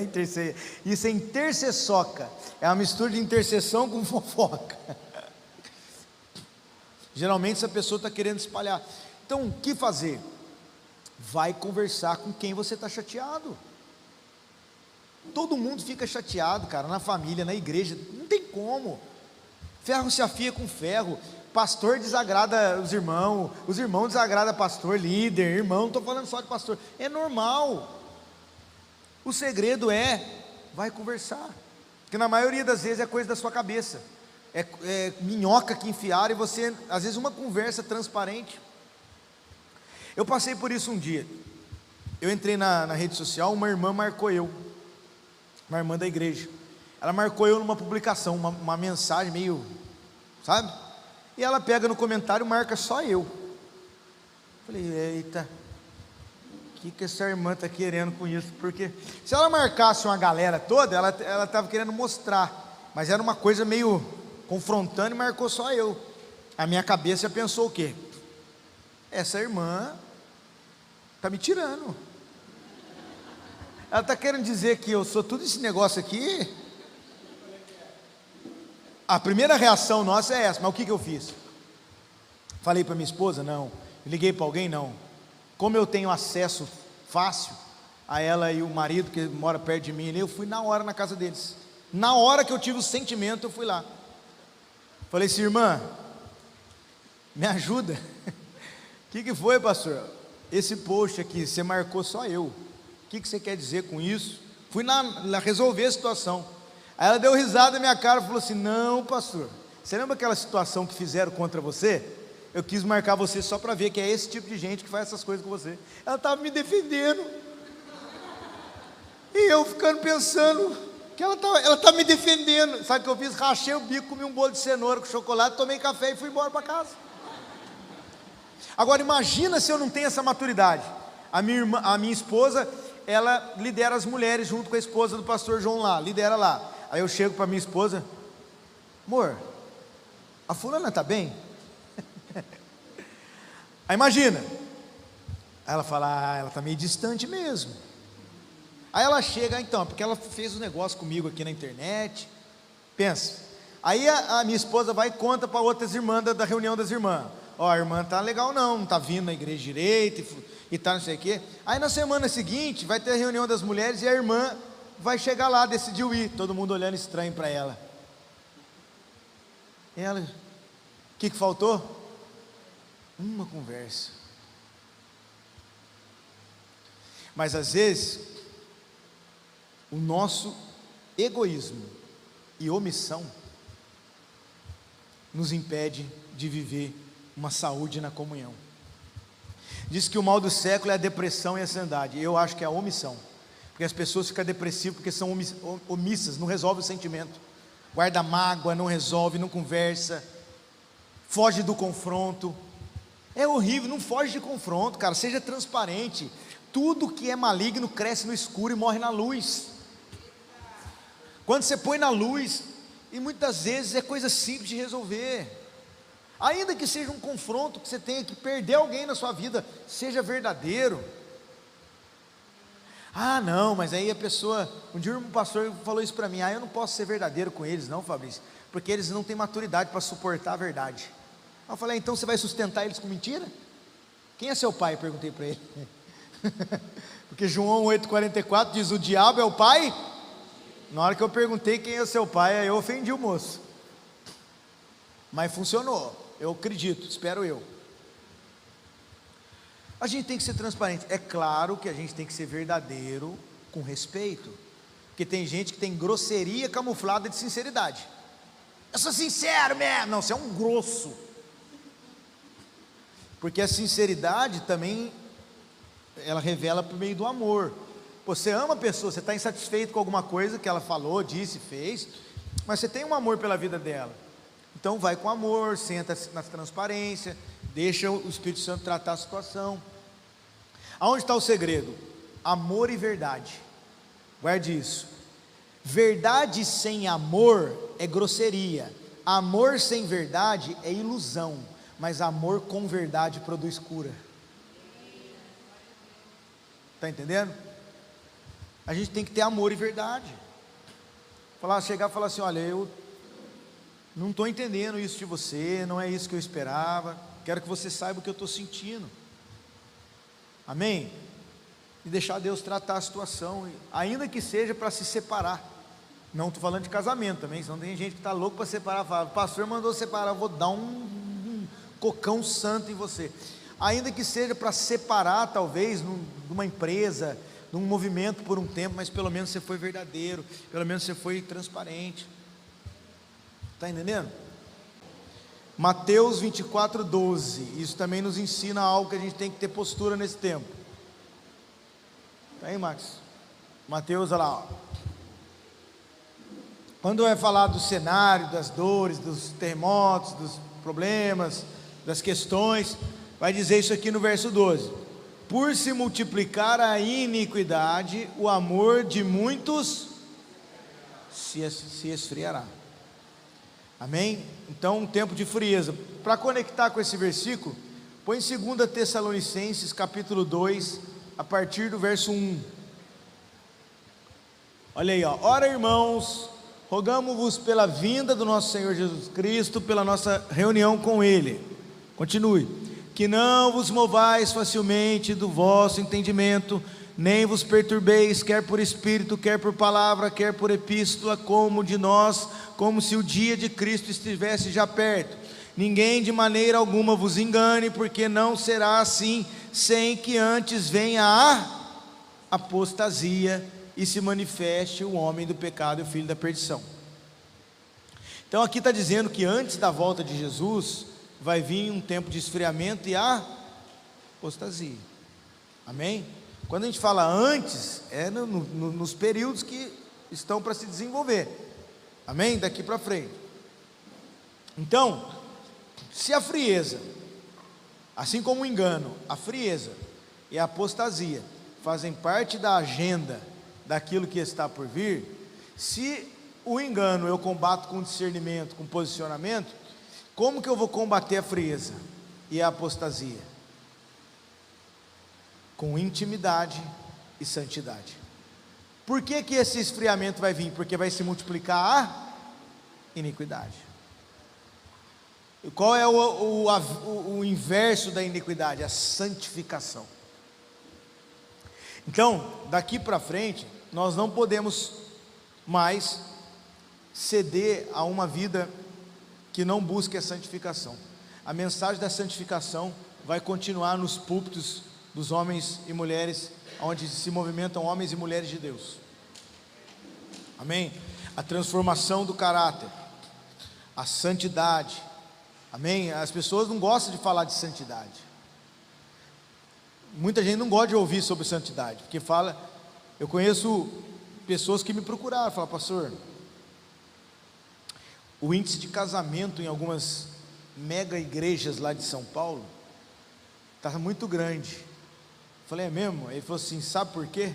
Interceder. Isso é intercessoca. É uma mistura de intercessão com fofoca. Geralmente essa pessoa está querendo espalhar. Então o que fazer? Vai conversar com quem você está chateado. Todo mundo fica chateado, cara, na família, na igreja, não tem como. Ferro se afia com ferro. Pastor desagrada os irmãos desagrada pastor, líder, irmão. Não estou falando só de pastor, é normal. O segredo vai conversar, porque na maioria das vezes é coisa da sua cabeça, é minhoca que enfiaram, e você, às vezes, uma conversa transparente. Eu passei por isso um dia. Eu entrei na rede social, uma irmã marcou eu, uma irmã da igreja. Ela marcou eu numa publicação, uma mensagem meio, sabe? E ela pega no comentário, marca só eu. Falei: eita, o que essa irmã está querendo com isso? Porque se ela marcasse uma galera toda, ela estava querendo mostrar, mas era uma coisa meio confrontando, e marcou só eu. A minha cabeça já pensou o quê? Essa irmã está me tirando. Ela está querendo dizer que eu sou tudo esse negócio aqui. A primeira reação nossa é essa, mas o que eu fiz? Falei para minha esposa? Não. Liguei para alguém? Não. Como eu tenho acesso fácil a ela e o marido que mora perto de mim, eu fui na hora na casa deles. Na hora que eu tive o sentimento, eu fui lá. Falei assim: irmã, me ajuda. O que foi, pastor? Esse post aqui, você marcou só eu. O que você quer dizer com isso? Fui lá resolver a situação. Aí ela deu risada na minha cara e falou assim: não, pastor, você lembra aquela situação que fizeram contra você? Eu quis marcar você só para ver que é esse tipo de gente que faz essas coisas com você. Ela estava me defendendo, e eu ficando pensando que ela tá me defendendo. Sabe o que eu fiz? Rachei o bico, comi um bolo de cenoura com chocolate, tomei café e fui embora para casa. Agora imagina se eu não tenho essa maturidade. A minha esposa, ela lidera as mulheres junto com a esposa do pastor João lá, lidera lá. Aí eu chego para minha esposa: amor, a fulana está bem? Aí imagina. Aí ela fala: ela está meio distante mesmo. Aí ela chega: então, porque ela fez um negócio comigo aqui na internet. Pensa. Aí a minha esposa vai e conta para outras irmãs da reunião das irmãs: ó, a irmã tá legal não tá vindo na igreja direito e tá não sei o quê. Aí na semana seguinte vai ter a reunião das mulheres e a irmã vai chegar lá, decidiu ir, todo mundo olhando estranho para ela. E ela: o que faltou? Uma conversa. Mas às vezes o nosso egoísmo e omissão nos impede de viver uma saúde na comunhão. Diz que o mal do século é a depressão e a ansiedade. Eu acho que é a omissão, porque as pessoas ficam depressivas porque são omissas, não resolve o sentimento, guarda mágoa, não resolve, não conversa, foge do confronto. É horrível, não foge de confronto, cara, seja transparente. Tudo que é maligno cresce no escuro e morre na luz. Quando você põe na luz, e muitas vezes é coisa simples de resolver, ainda que seja um confronto que você tenha que perder alguém na sua vida, seja verdadeiro. Ah não, mas aí a pessoa, um dia um pastor falou isso para mim: eu não posso ser verdadeiro com eles não, Fabrício, porque eles não têm maturidade para suportar a verdade. Eu falei: então você vai sustentar eles com mentira? Quem é seu pai? Perguntei para ele. Porque João 8,44 diz: o diabo é o pai. Na hora que eu perguntei quem é o seu pai, aí eu ofendi o moço, mas funcionou, eu acredito, espero eu. A gente tem que ser transparente. É claro que a gente tem que ser verdadeiro, com respeito, porque tem gente que tem grosseria camuflada de sinceridade. Eu sou sincero mesmo. Não, você é um grosso. Porque a sinceridade também, ela revela por meio do amor. Você ama a pessoa, você está insatisfeito com alguma coisa que ela falou, disse, fez, mas você tem um amor pela vida dela. Então vai com amor, senta na transparência, deixa o Espírito Santo tratar a situação. Aonde está o segredo? Amor e verdade. Guarde isso. Verdade sem amor é grosseria. Amor sem verdade é ilusão. Mas amor com verdade produz cura. Está entendendo? A gente tem que ter amor e verdade. Chegar e falar assim: olha, eu não estou entendendo isso de você, não é isso que eu esperava, quero que você saiba o que eu estou sentindo. Amém? E deixar Deus tratar a situação, ainda que seja para se separar. Não estou falando de casamento também, senão tem gente que está louco para separar. Fala: o pastor mandou separar, eu vou dar um cocão santo em você. Ainda que seja para separar, talvez, de uma empresa, num movimento por um tempo, mas pelo menos você foi verdadeiro, pelo menos você foi transparente. Está entendendo? Mateus 24:12, isso também nos ensina algo que a gente tem que ter postura nesse tempo. Está aí, Max? Mateus, olha lá, ó. Quando vai falar do cenário, das dores, dos terremotos, dos problemas, das questões, vai dizer isso aqui no verso 12: por se multiplicar a iniquidade, o amor de muitos se esfriará. Amém? Então, um tempo de frieza. Para conectar com esse versículo, põe em 2 Tessalonicenses capítulo 2, a partir do verso 1. Olha aí, ó. Ora, irmãos, rogamo-vos pela vinda do nosso Senhor Jesus Cristo, pela nossa reunião com Ele. Continue. Que não vos movais facilmente do vosso entendimento, nem vos perturbeis, quer por espírito, quer por palavra, quer por epístola, como de nós, como se o dia de Cristo estivesse já perto. Ninguém de maneira alguma vos engane, porque não será assim, sem que antes venha a apostasia e se manifeste o homem do pecado e o filho da perdição. Então aqui está dizendo que antes da volta de Jesus vai vir um tempo de esfriamento e apostasia. Amém? Quando a gente fala antes, é nos períodos que estão para se desenvolver. Amém? Daqui para frente. Então, se a frieza, assim como o engano, a frieza e a apostasia fazem parte da agenda daquilo que está por vir, se o engano eu combato com discernimento, com posicionamento, como que eu vou combater a frieza e a apostasia? Com intimidade e santidade. Por que que esse esfriamento vai vir? Porque vai se multiplicar a iniquidade. E qual é o inverso da iniquidade? A santificação. Então, daqui para frente, nós não podemos mais ceder a uma vida que não busque a santificação. A mensagem da santificação vai continuar nos púlpitos dos homens e mulheres, onde se movimentam homens e mulheres de Deus. Amém? A transformação do caráter, a santidade. Amém? As pessoas não gostam de falar de santidade. Muita gente não gosta de ouvir sobre santidade, porque fala, eu conheço pessoas que me procuraram, falaram: pastor, o índice de casamento em algumas mega igrejas lá de São Paulo está muito grande. Falei: é mesmo? Ele falou assim: sabe por quê?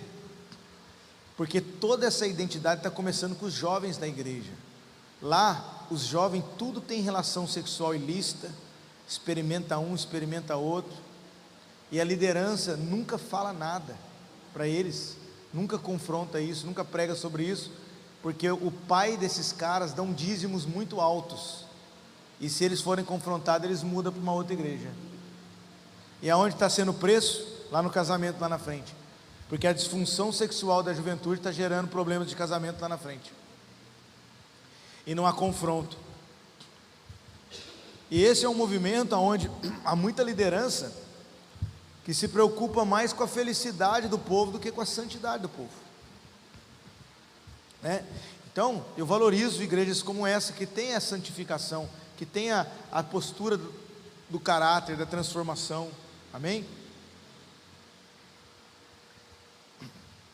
Porque toda essa identidade está começando com os jovens da igreja. Lá, os jovens tudo tem relação sexual ilícita, experimenta um, experimenta outro, e a liderança nunca fala nada para eles, nunca confronta isso, nunca prega sobre isso, porque o pai desses caras dão dízimos muito altos, e se eles forem confrontados, eles mudam para uma outra igreja. E aonde está sendo o preço? Lá no casamento, lá na frente, porque a disfunção sexual da juventude está gerando problemas de casamento lá na frente, e não há confronto. E esse é um movimento onde há muita liderança que se preocupa mais com a felicidade do povo do que com a santidade do povo, né? Então eu valorizo igrejas como essa, que tem a santificação, que tem a postura do caráter, da transformação. Amém?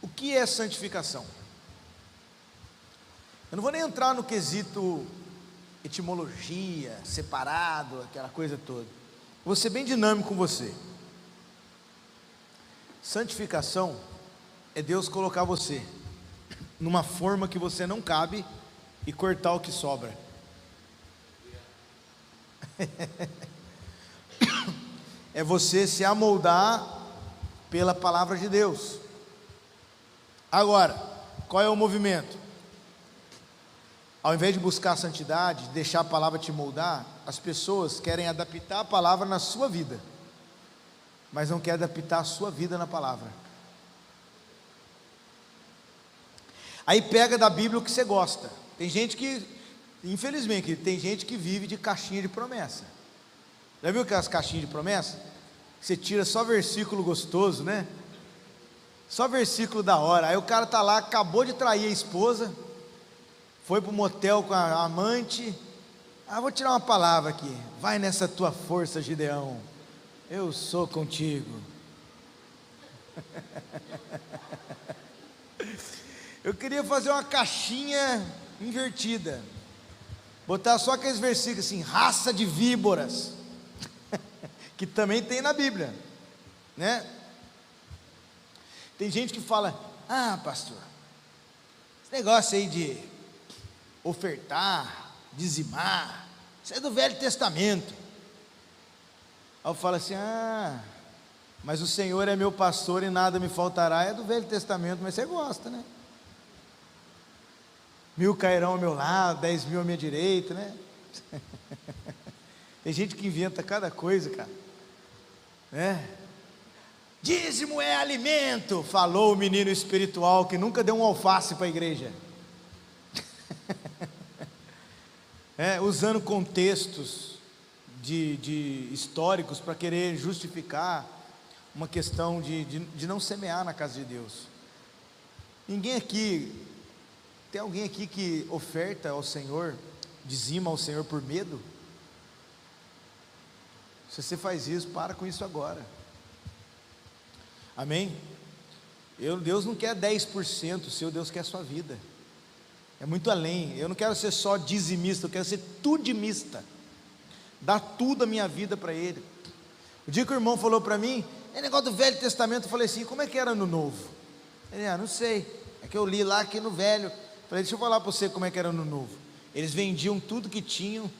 O que é santificação? Eu não vou nem entrar no quesito etimologia, separado, aquela coisa toda. Vou ser bem dinâmico com você. Santificação é Deus colocar você numa forma que você não cabe e cortar o que sobra. É você se amoldar pela palavra de Deus. Agora, qual é o movimento? Ao invés de buscar a santidade, deixar a palavra te moldar, as pessoas querem adaptar a palavra na sua vida, mas não querem adaptar a sua vida na palavra. Aí pega da Bíblia o que você gosta. Tem gente que, infelizmente, tem gente que vive de caixinha de promessa. Já viu aquelas caixinhas de promessa? Você tira só versículo gostoso, né? Só versículo da hora. Aí o cara está lá, acabou de trair a esposa, foi para o motel com a amante. Vou tirar uma palavra aqui. Vai nessa tua força, Gideão, eu sou contigo. Eu queria fazer uma caixinha invertida, botar só aqueles versículos assim: raça de víboras, que também tem na Bíblia, né? Tem gente que fala: pastor, esse negócio aí de ofertar, dizimar, isso é do Velho Testamento. Aí eu falo assim: mas o Senhor é meu pastor e nada me faltará. É do Velho Testamento, mas você gosta, né? 1000 cairão ao meu lado, 10.000 à minha direita, né? Tem gente que inventa cada coisa, cara, né? Dízimo é alimento, falou o menino espiritual que nunca deu um alface para a igreja. Usando contextos de históricos para querer justificar uma questão de não semear na casa de Deus. Ninguém aqui, tem alguém aqui que oferta ao Senhor, dizima ao Senhor por medo? Se você faz isso, para com isso agora. Amém? Deus não quer 10% seu, Deus quer a sua vida. É muito além. Eu não quero ser só dizimista, eu quero ser tudimista. Dar tudo a minha vida para Ele. O dia que o irmão falou para mim, é negócio do Velho Testamento, eu falei assim, como é que era no Novo? Ele, não sei, é que eu li lá aqui no Velho. Falei, deixa eu falar para você como é que era no Novo. Eles vendiam tudo que tinham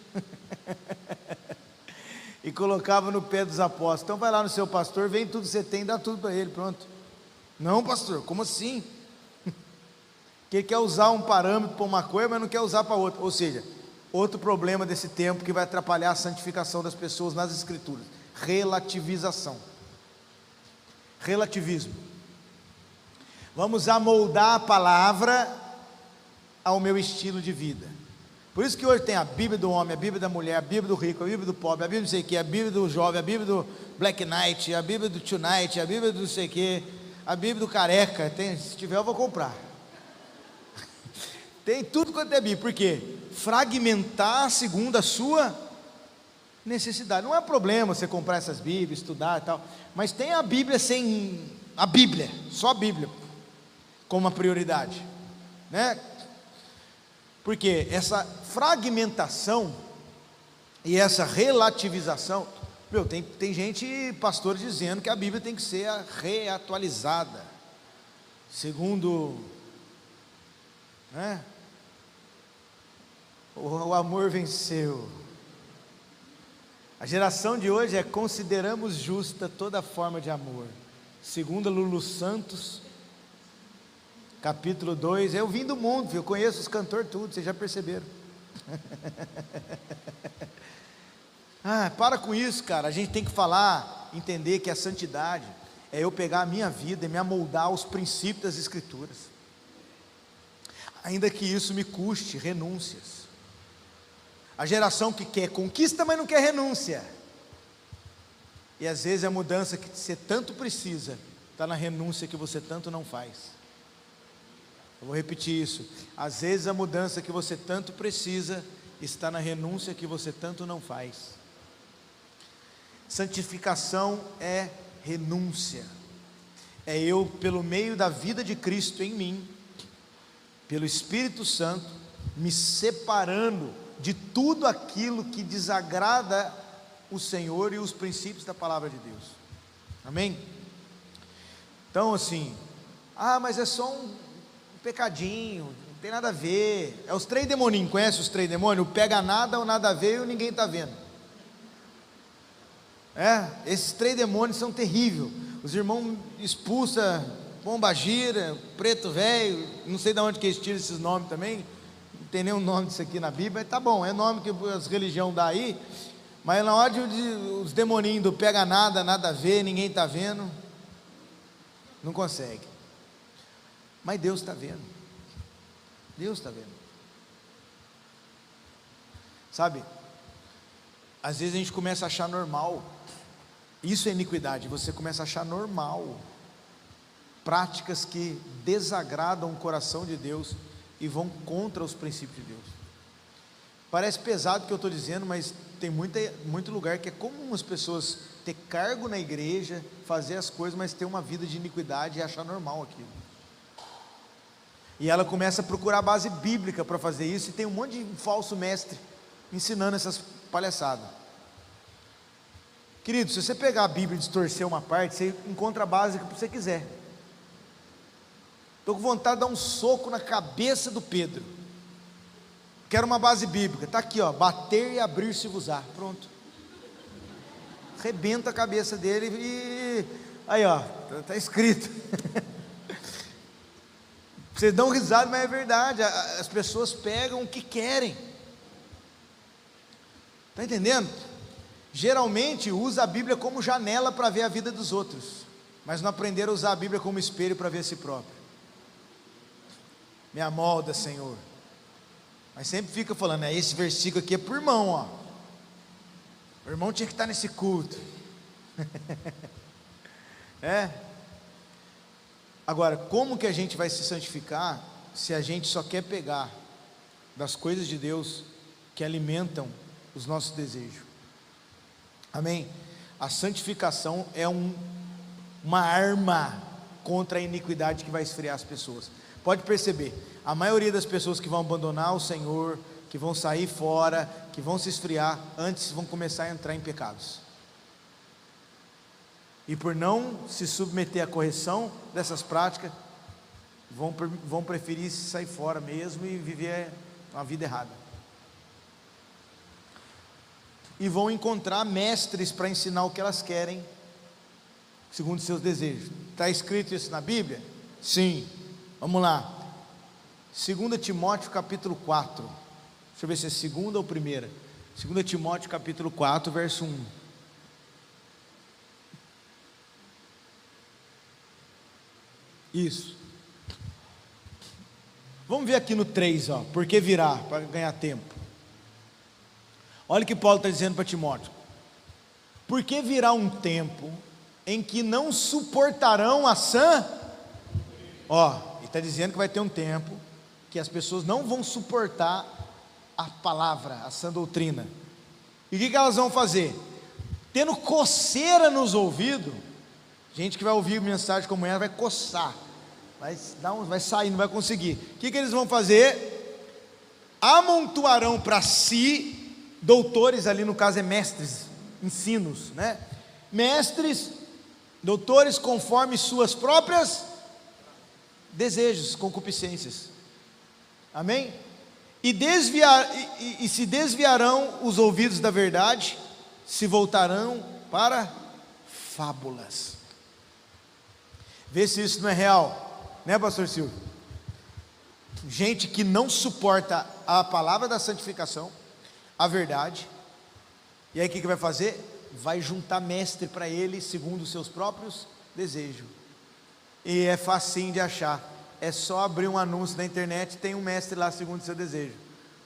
e colocavam no pé dos apóstolos. Então vai lá no seu pastor, vem tudo que você tem, dá tudo para ele, pronto. Não, pastor, como assim? Que ele quer usar um parâmetro para uma coisa, mas não quer usar para outra. Ou seja, outro problema desse tempo que vai atrapalhar a santificação das pessoas nas Escrituras: relativização. Relativismo. Vamos amoldar a palavra ao meu estilo de vida. Por isso que hoje tem a Bíblia do homem, a Bíblia da mulher, a Bíblia do rico, a Bíblia do pobre, a Bíblia do sei que, a Bíblia do jovem, a Bíblia do Black Knight, a Bíblia do Tonight, a Bíblia do sei que, a Bíblia do careca. Se tiver eu vou comprar. Tem tudo quanto é Bíblia. Por quê? Fragmentar segundo a sua necessidade. Não é problema você comprar essas Bíblias, estudar e tal, mas tem a Bíblia sem a Bíblia, só a Bíblia como uma prioridade, né? Porque essa fragmentação e essa relativização, tem gente, pastores, dizendo que a Bíblia tem que ser reatualizada, segundo, né? O amor venceu. A geração de hoje consideramos justa toda forma de amor, segundo Lulu Santos, capítulo 2, eu vim do mundo, eu conheço os cantores tudo, vocês já perceberam. Para com isso, cara. A gente tem que falar, entender que a santidade é eu pegar a minha vida e me amoldar aos princípios das Escrituras, ainda que isso me custe renúncias. A geração que quer conquista, mas não quer renúncia, e às vezes a mudança que você tanto precisa está na renúncia que você tanto não faz. Eu vou repetir isso. Às vezes a mudança que você tanto precisa está na renúncia que você tanto não faz. Santificação é renúncia. É eu, pelo meio da vida de Cristo em mim, pelo Espírito Santo, me separando de tudo aquilo que desagrada o Senhor e os princípios da palavra de Deus. Amém? Então assim, mas é só um pecadinho, não tem nada a ver. É os 3 demoninhos, conhece os 3 demônios? O pega nada, o nada a ver e o ninguém está vendo. Esses 3 demônios são terríveis. Os irmãos expulsam pomba gira, preto velho, não sei de onde que eles tiram esses nomes também, não tem nenhum nome disso aqui na Bíblia, mas tá bom, é nome que as religiões dão aí, mas na hora de os demoninhos do pega nada, nada a ver, ninguém está vendo, não consegue. Mas Deus está vendo. Deus está vendo. Sabe, às vezes a gente começa a achar normal, isso é iniquidade, você começa a achar normal práticas que desagradam o coração de Deus e vão contra os princípios de Deus. Parece pesado o que eu estou dizendo, mas tem muito lugar que é comum as pessoas ter cargo na igreja, fazer as coisas, mas ter uma vida de iniquidade e achar normal aquilo. E ela começa a procurar base bíblica para fazer isso, e tem um monte de falso mestre ensinando essas palhaçadas. Querido, se você pegar a Bíblia e distorcer uma parte, você encontra a base que você quiser. Estou com vontade de dar um soco na cabeça do Pedro. Quero uma base bíblica, está aqui, bater e abrir-se-vos-á, pronto. Rebenta a cabeça dele e aí está escrito. Vocês dão risada, mas é verdade. As pessoas pegam o que querem. Está entendendo? Geralmente usa a Bíblia como janela para ver a vida dos outros, mas não aprenderam a usar a Bíblia como espelho para ver a si próprio. Me amolda, Senhor. Mas sempre fica falando, esse versículo aqui é para o irmão, o irmão tinha que estar nesse culto. Agora, como que a gente vai se santificar se a gente só quer pegar das coisas de Deus que alimentam os nossos desejos? Amém? A santificação é uma arma contra a iniquidade que vai esfriar as pessoas. Pode perceber, a maioria das pessoas que vão abandonar o Senhor, que vão sair fora, que vão se esfriar, antes vão começar a entrar em pecados. E por não se submeter à correção dessas práticas, vão preferir sair fora mesmo e viver uma vida errada. E vão encontrar mestres para ensinar o que elas querem, segundo seus desejos. Está escrito isso na Bíblia? Sim. Vamos lá. 2 Timóteo capítulo 4. Deixa eu ver se é segunda ou primeira. 2 Timóteo capítulo 4, verso 1. Isso. Vamos ver aqui no 3, ó, porque virá, para ganhar tempo. Olha o que Paulo está dizendo para Timóteo. Porque virá um tempo em que não suportarão a sã. Ó, ele está dizendo que vai ter um tempo que as pessoas não vão suportar a palavra, a sã doutrina. E o que elas vão fazer? Tendo coceira nos ouvidos, gente que vai ouvir mensagem como essa vai coçar, vai sair, não vai conseguir. O que eles vão fazer? Amontoarão para si doutores, ali no caso é mestres, ensinos, né? Mestres, doutores conforme suas próprias desejos, concupiscências. Amém? E se desviarão os ouvidos da verdade, se voltarão para fábulas. Vê se isso não é real, né, pastor Silvio? Gente que não suporta a palavra da santificação, a verdade, e aí o que vai fazer? Vai juntar mestre para ele, segundo os seus próprios desejos. E é facinho de achar, é só abrir um anúncio na internet, tem um mestre lá segundo o seu desejo,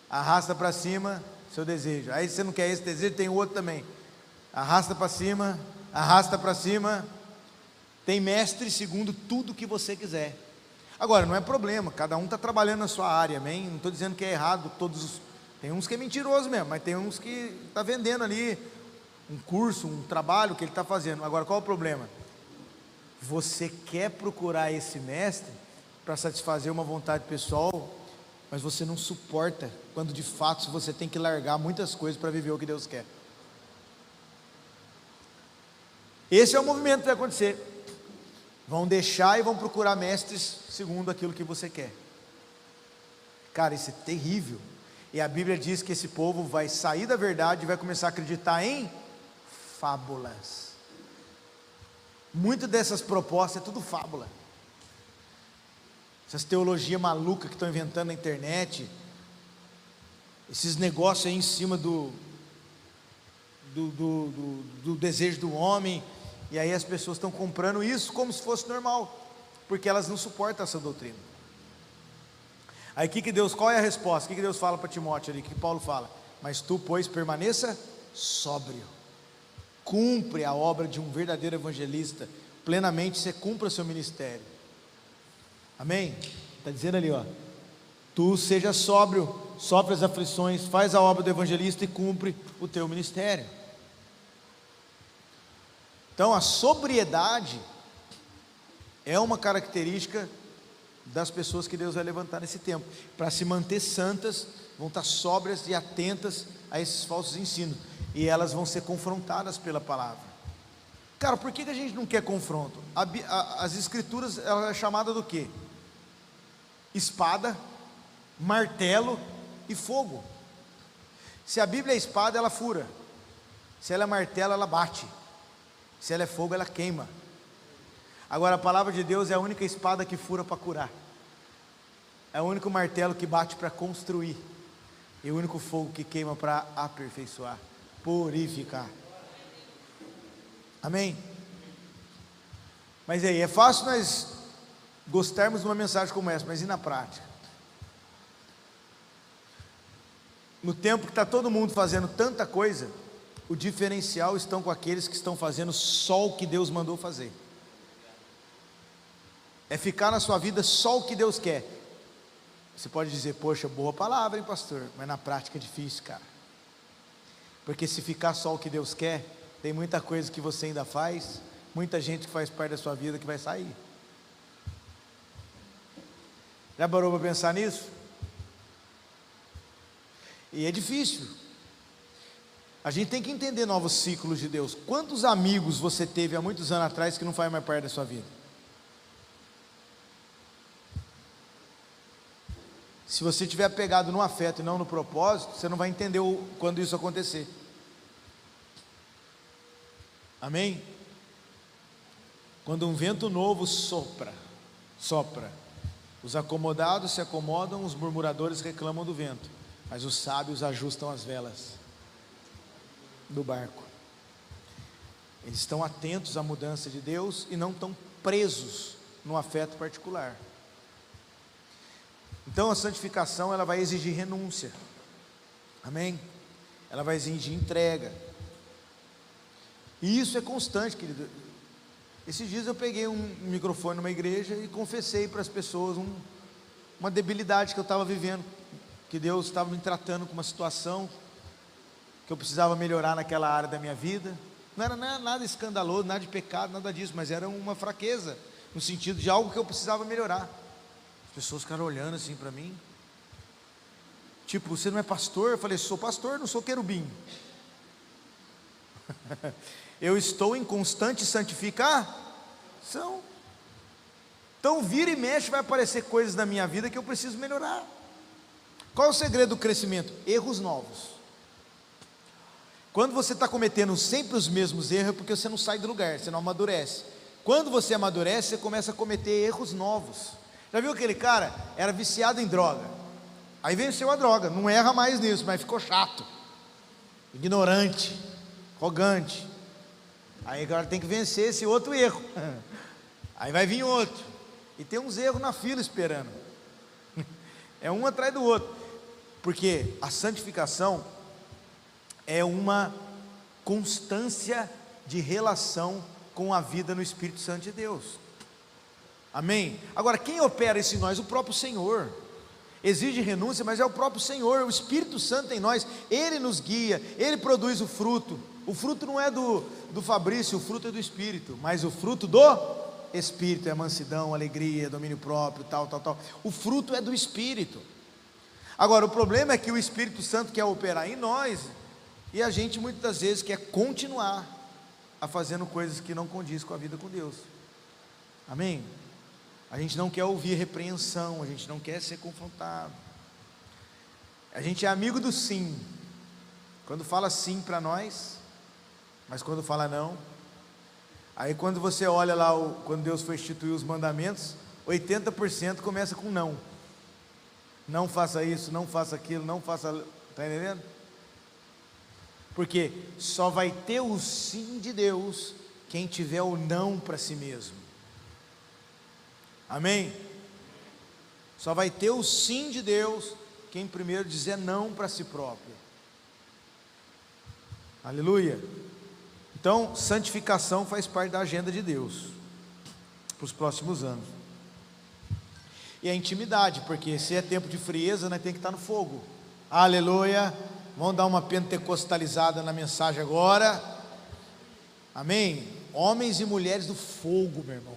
arrasta para cima seu desejo. Aí você não quer esse desejo, tem outro também, arrasta para cima, tem mestre segundo tudo que você quiser. Agora, não é problema, cada um está trabalhando na sua área, amém? Não estou dizendo que é errado, tem uns que é mentiroso mesmo, mas tem uns que está vendendo ali um curso, um trabalho que ele está fazendo. Agora, qual é o problema? Você quer procurar esse mestre para satisfazer uma vontade pessoal, mas você não suporta quando de fato você tem que largar muitas coisas para viver o que Deus quer. Esse é o movimento que vai acontecer. Vão deixar e vão procurar mestres segundo aquilo que você quer. Cara, isso é terrível. E a Bíblia diz que esse povo vai sair da verdade e vai começar a acreditar em fábulas. Muitas dessas propostas é tudo fábula. Essas teologias malucas que estão inventando na internet, esses negócios aí em cima do desejo do homem, e aí as pessoas estão comprando isso como se fosse normal, porque elas não suportam essa doutrina. Aí qual é a resposta? O que Deus fala para Timóteo ali? O que Paulo fala? Mas tu, pois, permaneça sóbrio, cumpre a obra de um verdadeiro evangelista, plenamente você cumpra o seu ministério. Amém? Está dizendo ali, ó, tu seja sóbrio, sofre as aflições, faz a obra do evangelista e cumpre o teu ministério. Então a sobriedade é uma característica das pessoas que Deus vai levantar nesse tempo, para se manter santas, vão estar sóbrias e atentas a esses falsos ensinos, e elas vão ser confrontadas pela palavra. Cara, por que a gente não quer confronto? As escrituras, ela é chamada do quê? Espada, martelo e fogo. Se a Bíblia é espada, ela fura. Se ela é martelo, ela bate. Se ela é fogo, ela queima. Agora a palavra de Deus é a única espada que fura para curar, é o único martelo que bate para construir, e o único fogo que queima para aperfeiçoar, purificar. Amém? Mas aí, é fácil nós gostarmos de uma mensagem como essa, mas e na prática? No tempo que está todo mundo fazendo tanta coisa, o diferencial estão com aqueles que estão fazendo só o que Deus mandou fazer. é ficar na sua vida só o que Deus quer. Você pode dizer, poxa, boa palavra, hein, pastor? Mas na prática é difícil, cara. Porque se ficar só o que Deus quer, tem muita coisa que você ainda faz, muita gente que faz parte da sua vida que vai sair. Já parou para pensar nisso? E é difícil. A gente tem que entender novos ciclos de Deus. Quantos amigos você teve há muitos anos atrás que não faz mais parte da sua vida? Se você estiver apegado no afeto e não no propósito, você não vai entender quando isso acontecer. Amém? Quando um vento novo sopra, os acomodados se acomodam, os murmuradores reclamam do vento, mas os sábios ajustam as velas do barco. Eles estão atentos à mudança de Deus e não estão presos no afeto particular. Então a santificação, ela vai exigir renúncia, amém? Ela vai exigir entrega, e isso é constante, querido. Esses dias eu peguei um microfone numa igreja e confessei para as pessoas uma debilidade que eu estava vivendo, que Deus estava me tratando com uma situação que eu precisava melhorar naquela área da minha vida. Não era nada escandaloso, nada de pecado, nada disso, mas era uma fraqueza, no sentido de algo que eu precisava melhorar. As pessoas ficaram olhando assim para mim, tipo, você não é pastor? Eu falei, sou pastor, não sou querubim. Eu estou em constante santificação. Então vira e mexe, vai aparecer coisas na minha vida que eu preciso melhorar. Qual é o segredo do crescimento? Erros novos. Quando você está cometendo sempre os mesmos erros, é porque você não sai do lugar, você não amadurece. Quando você amadurece, você começa a cometer erros novos. Já viu aquele cara? Era viciado em droga, aí venceu a droga, não erra mais nisso, mas ficou chato, ignorante, arrogante. Aí agora tem que vencer esse outro erro. Aí vai vir outro, e tem uns erros na fila esperando. É um atrás do outro, porque a santificação é uma constância de relação com a vida no Espírito Santo de Deus. Amém? Agora, quem opera isso em nós? O próprio Senhor. Exige renúncia, mas é o próprio Senhor, o Espírito Santo em nós. Ele nos guia, Ele produz o fruto. O fruto não é do Fabrício, o fruto é do Espírito, mas o fruto do Espírito é mansidão, alegria, domínio próprio, tal. O fruto é do Espírito. Agora, o problema é que o Espírito Santo quer operar em nós, e a gente muitas das vezes quer continuar a fazendo coisas que não condiz com a vida com Deus. Amém? A gente não quer ouvir repreensão, a gente não quer ser confrontado. A gente é amigo do sim, quando fala sim para nós, mas quando fala não. Aí quando você olha lá, quando Deus foi instituir os mandamentos, 80% começa com não. Não faça isso, não faça aquilo, não faça... Está entendendo? Porque só vai ter o sim de Deus quem tiver o não para si mesmo. Amém? Só vai ter o sim de Deus quem primeiro dizer não para si próprio. Aleluia. Então, santificação faz parte da agenda de Deus para os próximos anos. E a intimidade, porque se é tempo de frieza, nós temos que estar no fogo. Aleluia. Vamos dar uma pentecostalizada na mensagem agora. Amém? Homens e mulheres do fogo, meu irmão,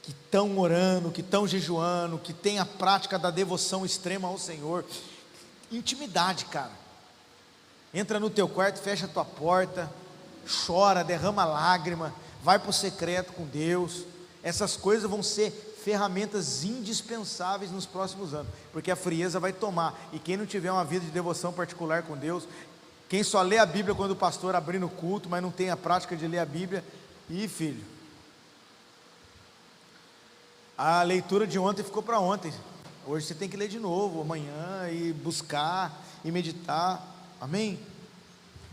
que estão orando, que estão jejuando, que tem a prática da devoção extrema ao Senhor. Intimidade, cara. Entra no teu quarto, fecha a tua porta, chora, derrama lágrima, vai para o secreto com Deus. Essas coisas vão ser ferramentas indispensáveis nos próximos anos, porque a frieza vai tomar, e quem não tiver uma vida de devoção particular com Deus, quem só lê a Bíblia quando o pastor abrir no culto, mas não tem a prática de ler a Bíblia, filho, a leitura de ontem ficou para ontem, hoje você tem que ler de novo, amanhã, e buscar, e meditar, amém?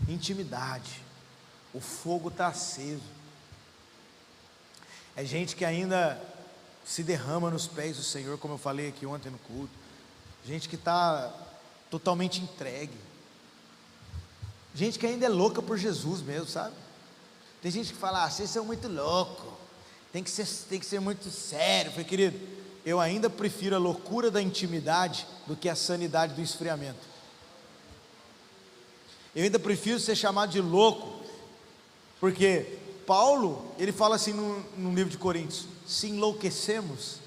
Intimidade, o fogo está aceso, é gente que ainda se derrama nos pés do Senhor, como eu falei aqui ontem no culto, gente que está totalmente entregue, gente que ainda é louca por Jesus mesmo, sabe? Tem gente que fala, vocês são muito loucos, tem que ser muito sério. Eu falei, querido, eu ainda prefiro a loucura da intimidade do que a sanidade do esfriamento. Eu ainda prefiro ser chamado de louco, porque Paulo, ele fala assim no livro de Coríntios: se enlouquecemos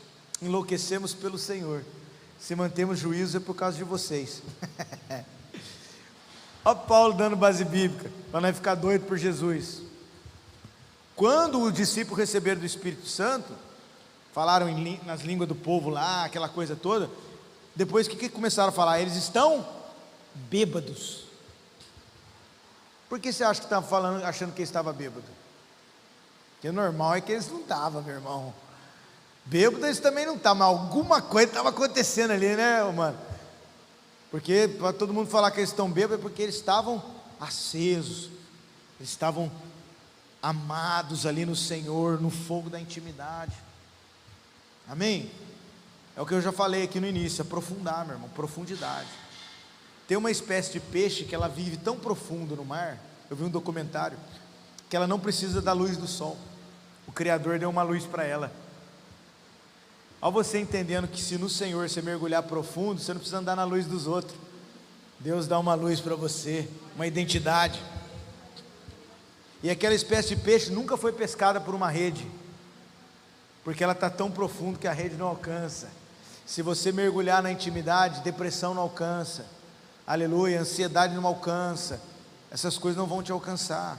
pelo Senhor, se mantemos juízo é por causa de vocês. Olha Paulo dando base bíblica, para não ficar doido por Jesus. Quando os discípulos receberam do Espírito Santo, falaram nas línguas do povo lá, aquela coisa toda. Depois o que começaram a falar? Eles estão bêbados. Por que você acha que estava falando, achando que ele estava bêbado? Porque o normal é que eles não estavam, meu irmão. Bêbado eles também não estavam, mas alguma coisa estava acontecendo ali, né, mano? Porque para todo mundo falar que eles estão bêbados é porque eles estavam acesos, eles estavam amados ali no Senhor, no fogo da intimidade. Amém? É o que eu já falei aqui no início, aprofundar, meu irmão, profundidade. Tem uma espécie de peixe que ela vive tão profundo no mar, eu vi um documentário, que ela não precisa da luz do sol. O Criador deu uma luz para ela. Ao você entendendo que se no Senhor você mergulhar profundo, você não precisa andar na luz dos outros. Deus dá uma luz para você, uma identidade. E aquela espécie de peixe nunca foi pescada por uma rede, porque ela está tão profundo que a rede não alcança. Se você mergulhar na intimidade, depressão não alcança, aleluia, ansiedade não alcança, essas coisas não vão te alcançar.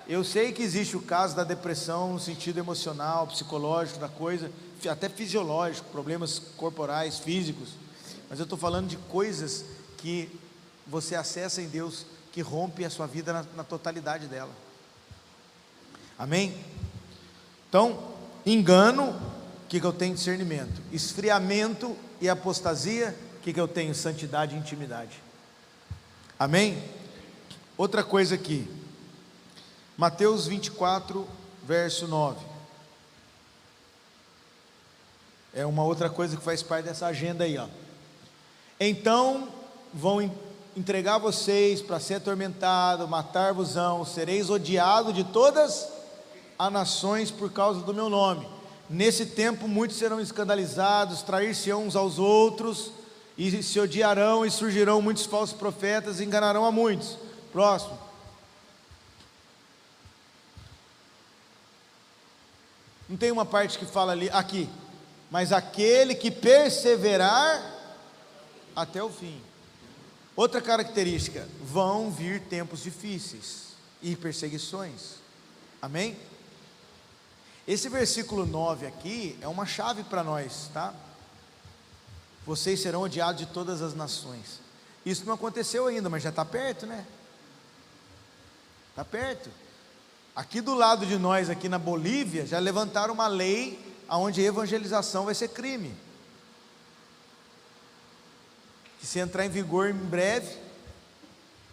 Eu sei que existe o caso da depressão no sentido emocional, psicológico da coisa, até fisiológico, problemas corporais, físicos, mas eu estou falando de coisas que você acessa em Deus, que rompe a sua vida na totalidade dela. Amém? Então, engano, o que eu tenho? Discernimento. Esfriamento e apostasia, o que eu tenho? Santidade e intimidade. Amém? Outra coisa aqui, Mateus 24, verso 9, é uma outra coisa que faz parte dessa agenda aí, ó. Então vão entregar vocês para ser atormentado, matar-vos-ão, sereis odiados de todas as nações por causa do meu nome. Nesse tempo muitos serão escandalizados, trair-se-ão uns aos outros, e se odiarão, e surgirão muitos falsos profetas, e enganarão a muitos. Próximo. Não tem uma parte que fala ali, aqui, mas aquele que perseverar até o fim. Outra característica, vão vir tempos difíceis e perseguições. Amém? Esse versículo 9 aqui é uma chave para nós, tá? Vocês serão odiados de todas as nações. Isso não aconteceu ainda, mas já está perto, né? Está perto. Aqui do lado de nós, aqui na Bolívia, já levantaram uma lei onde a evangelização vai ser crime, que se entrar em vigor em breve.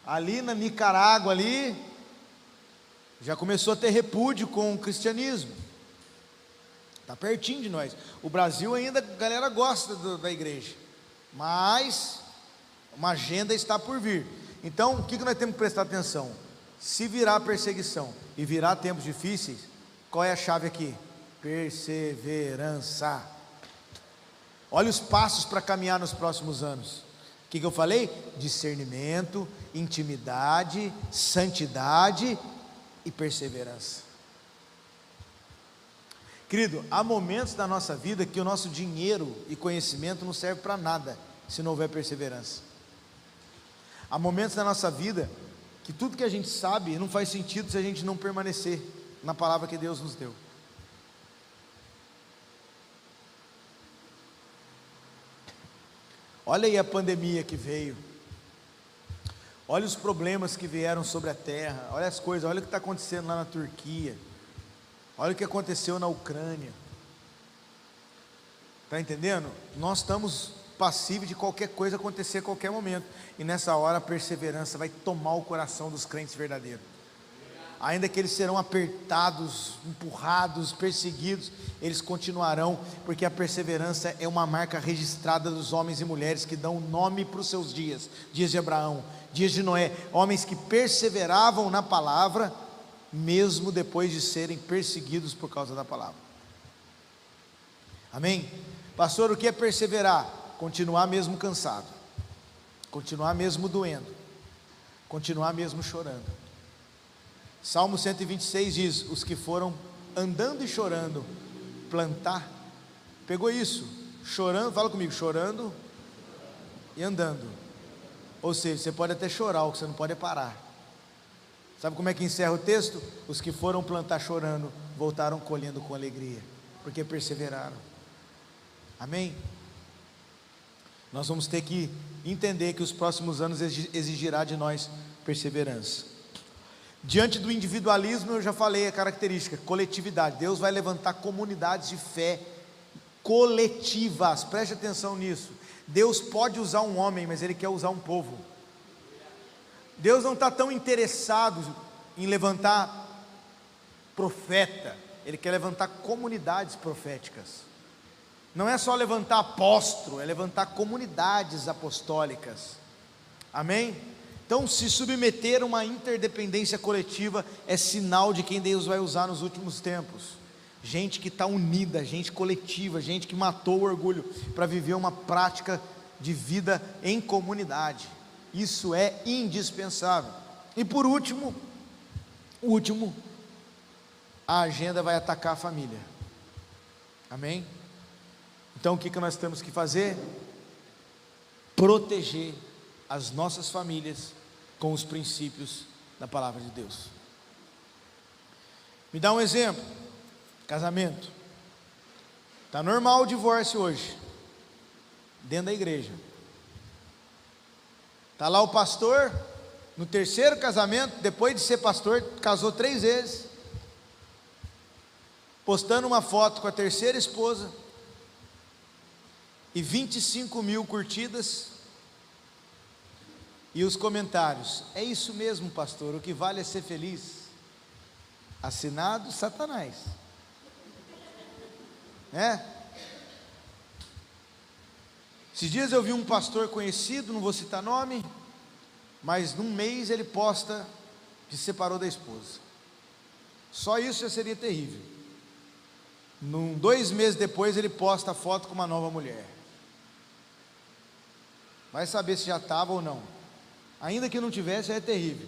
Ali na Nicarágua, ali, já começou a ter repúdio com o cristianismo. Está pertinho de nós. O Brasil ainda, a galera gosta da igreja, mas uma agenda está por vir. Então, o que nós temos que prestar atenção? Se virar perseguição e virar tempos difíceis, qual é a chave aqui? Perseverança. Olha os passos para caminhar nos próximos anos. O que eu falei? Discernimento, intimidade, santidade e perseverança. Querido, há momentos da nossa vida que o nosso dinheiro e conhecimento não serve para nada se não houver perseverança. Há momentos da nossa vida que tudo que a gente sabe não faz sentido se a gente não permanecer na palavra que Deus nos deu. Olha aí a pandemia que veio, olha os problemas que vieram sobre a terra, olha as coisas, olha o que está acontecendo lá na Turquia, olha o que aconteceu na Ucrânia. Está entendendo? Nós estamos passíveis de qualquer coisa acontecer a qualquer momento, e nessa hora a perseverança vai tomar o coração dos crentes verdadeiros. Ainda que eles serão apertados, empurrados, perseguidos, eles continuarão, porque a perseverança é uma marca registrada dos homens e mulheres que dão nome para os seus dias, dias de Abraão, dias de Noé, homens que perseveravam na palavra mesmo depois de serem perseguidos por causa da palavra. Amém? Pastor, o que é perseverar? Continuar mesmo cansado, continuar mesmo doendo, continuar mesmo chorando. Salmo 126 diz: os que foram andando e chorando, plantar. Pegou isso? Chorando, fala comigo, chorando e andando. Ou seja, você pode até chorar, o que você não pode é parar. Sabe como é que encerra o texto? Os que foram plantar chorando, voltaram colhendo com alegria, porque perseveraram. Amém? Nós vamos ter que entender que os próximos anos exigirá de nós perseverança. Diante do individualismo, eu já falei a característica, coletividade. Deus vai levantar comunidades de fé coletivas, preste atenção nisso. Deus pode usar um homem, mas Ele quer usar um povo. Deus não está tão interessado em levantar profeta, Ele quer levantar comunidades proféticas. Não é só levantar apóstolo, é levantar comunidades apostólicas. Amém? Então, se submeter a uma interdependência coletiva é sinal de quem Deus vai usar nos últimos tempos. Gente que está unida, gente coletiva, gente que matou o orgulho para viver uma prática de vida em comunidade. Isso é indispensável. E por último, a agenda vai atacar a família. Amém? Então o que nós temos que fazer? Proteger as nossas famílias com os princípios da palavra de Deus. Me dá um exemplo. Casamento. Está normal o divórcio hoje, dentro da igreja. Está lá o pastor, no terceiro casamento, depois de ser pastor, casou 3 vezes, postando uma foto com a terceira esposa, e 25 mil curtidas, e os comentários: é isso mesmo, pastor, o que vale é ser feliz. Assinado Satanás. Esses dias eu vi um pastor conhecido, não vou citar nome, mas num mês ele posta que se separou da esposa. Só isso já seria terrível. 2 meses depois ele posta a foto com uma nova mulher. Vai saber se já estava ou não. Ainda que não tivesse, é terrível.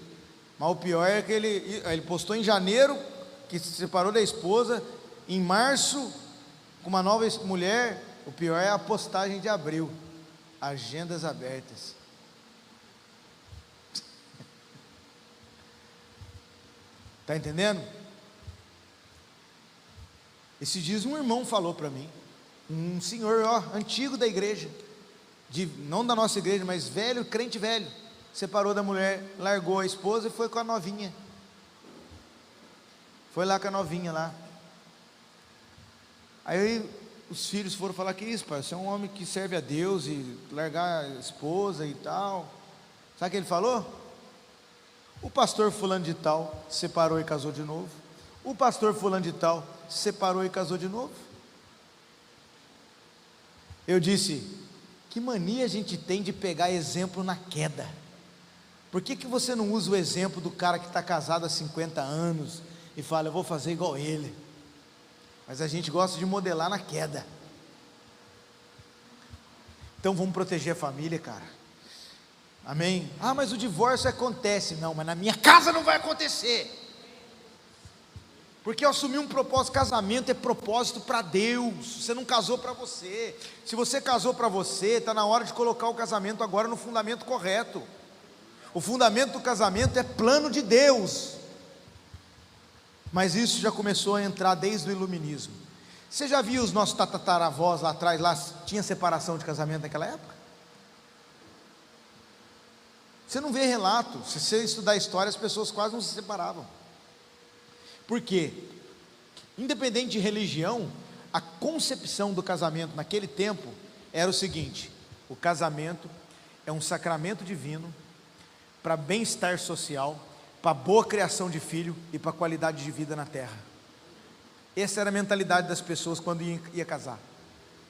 Mas o pior é que ele postou em janeiro que se separou da esposa, em março com uma nova mulher. O pior é a postagem de abril, agendas abertas. Está entendendo? Esses dias um irmão falou para mim, um senhor antigo da igreja, não da nossa igreja, mas velho, crente velho, separou da mulher, largou a esposa e foi com a novinha. Foi lá com a novinha lá. Aí os filhos foram falar: que isso, pai, você é um homem que serve a Deus e largar a esposa e tal. Sabe o que ele falou? O pastor fulano de tal separou e casou de novo. O pastor fulano de tal separou e casou de novo. Eu disse: que mania a gente tem de pegar exemplo na queda. Por que você não usa o exemplo do cara que está casado há 50 anos e fala: eu vou fazer igual ele? Mas a gente gosta de modelar na queda. Então vamos proteger a família, cara. Amém? Ah, mas o divórcio acontece. Não, mas na minha casa não vai acontecer. Porque eu assumi um propósito. Casamento é propósito para Deus. Você não casou para você. Se você casou para você, está na hora de colocar o casamento agora no fundamento correto. O fundamento do casamento é plano de Deus. Mas isso já começou a entrar desde o iluminismo. Você já viu os nossos tataravós lá atrás, lá tinha separação de casamento naquela época? Você não vê relato. Se você estudar a história, as pessoas quase não se separavam. Por quê? Independente de religião, a concepção do casamento naquele tempo era o seguinte: o casamento é um sacramento divino para bem-estar social, para boa criação de filho e para qualidade de vida na terra. Essa era a mentalidade das pessoas quando ia casar.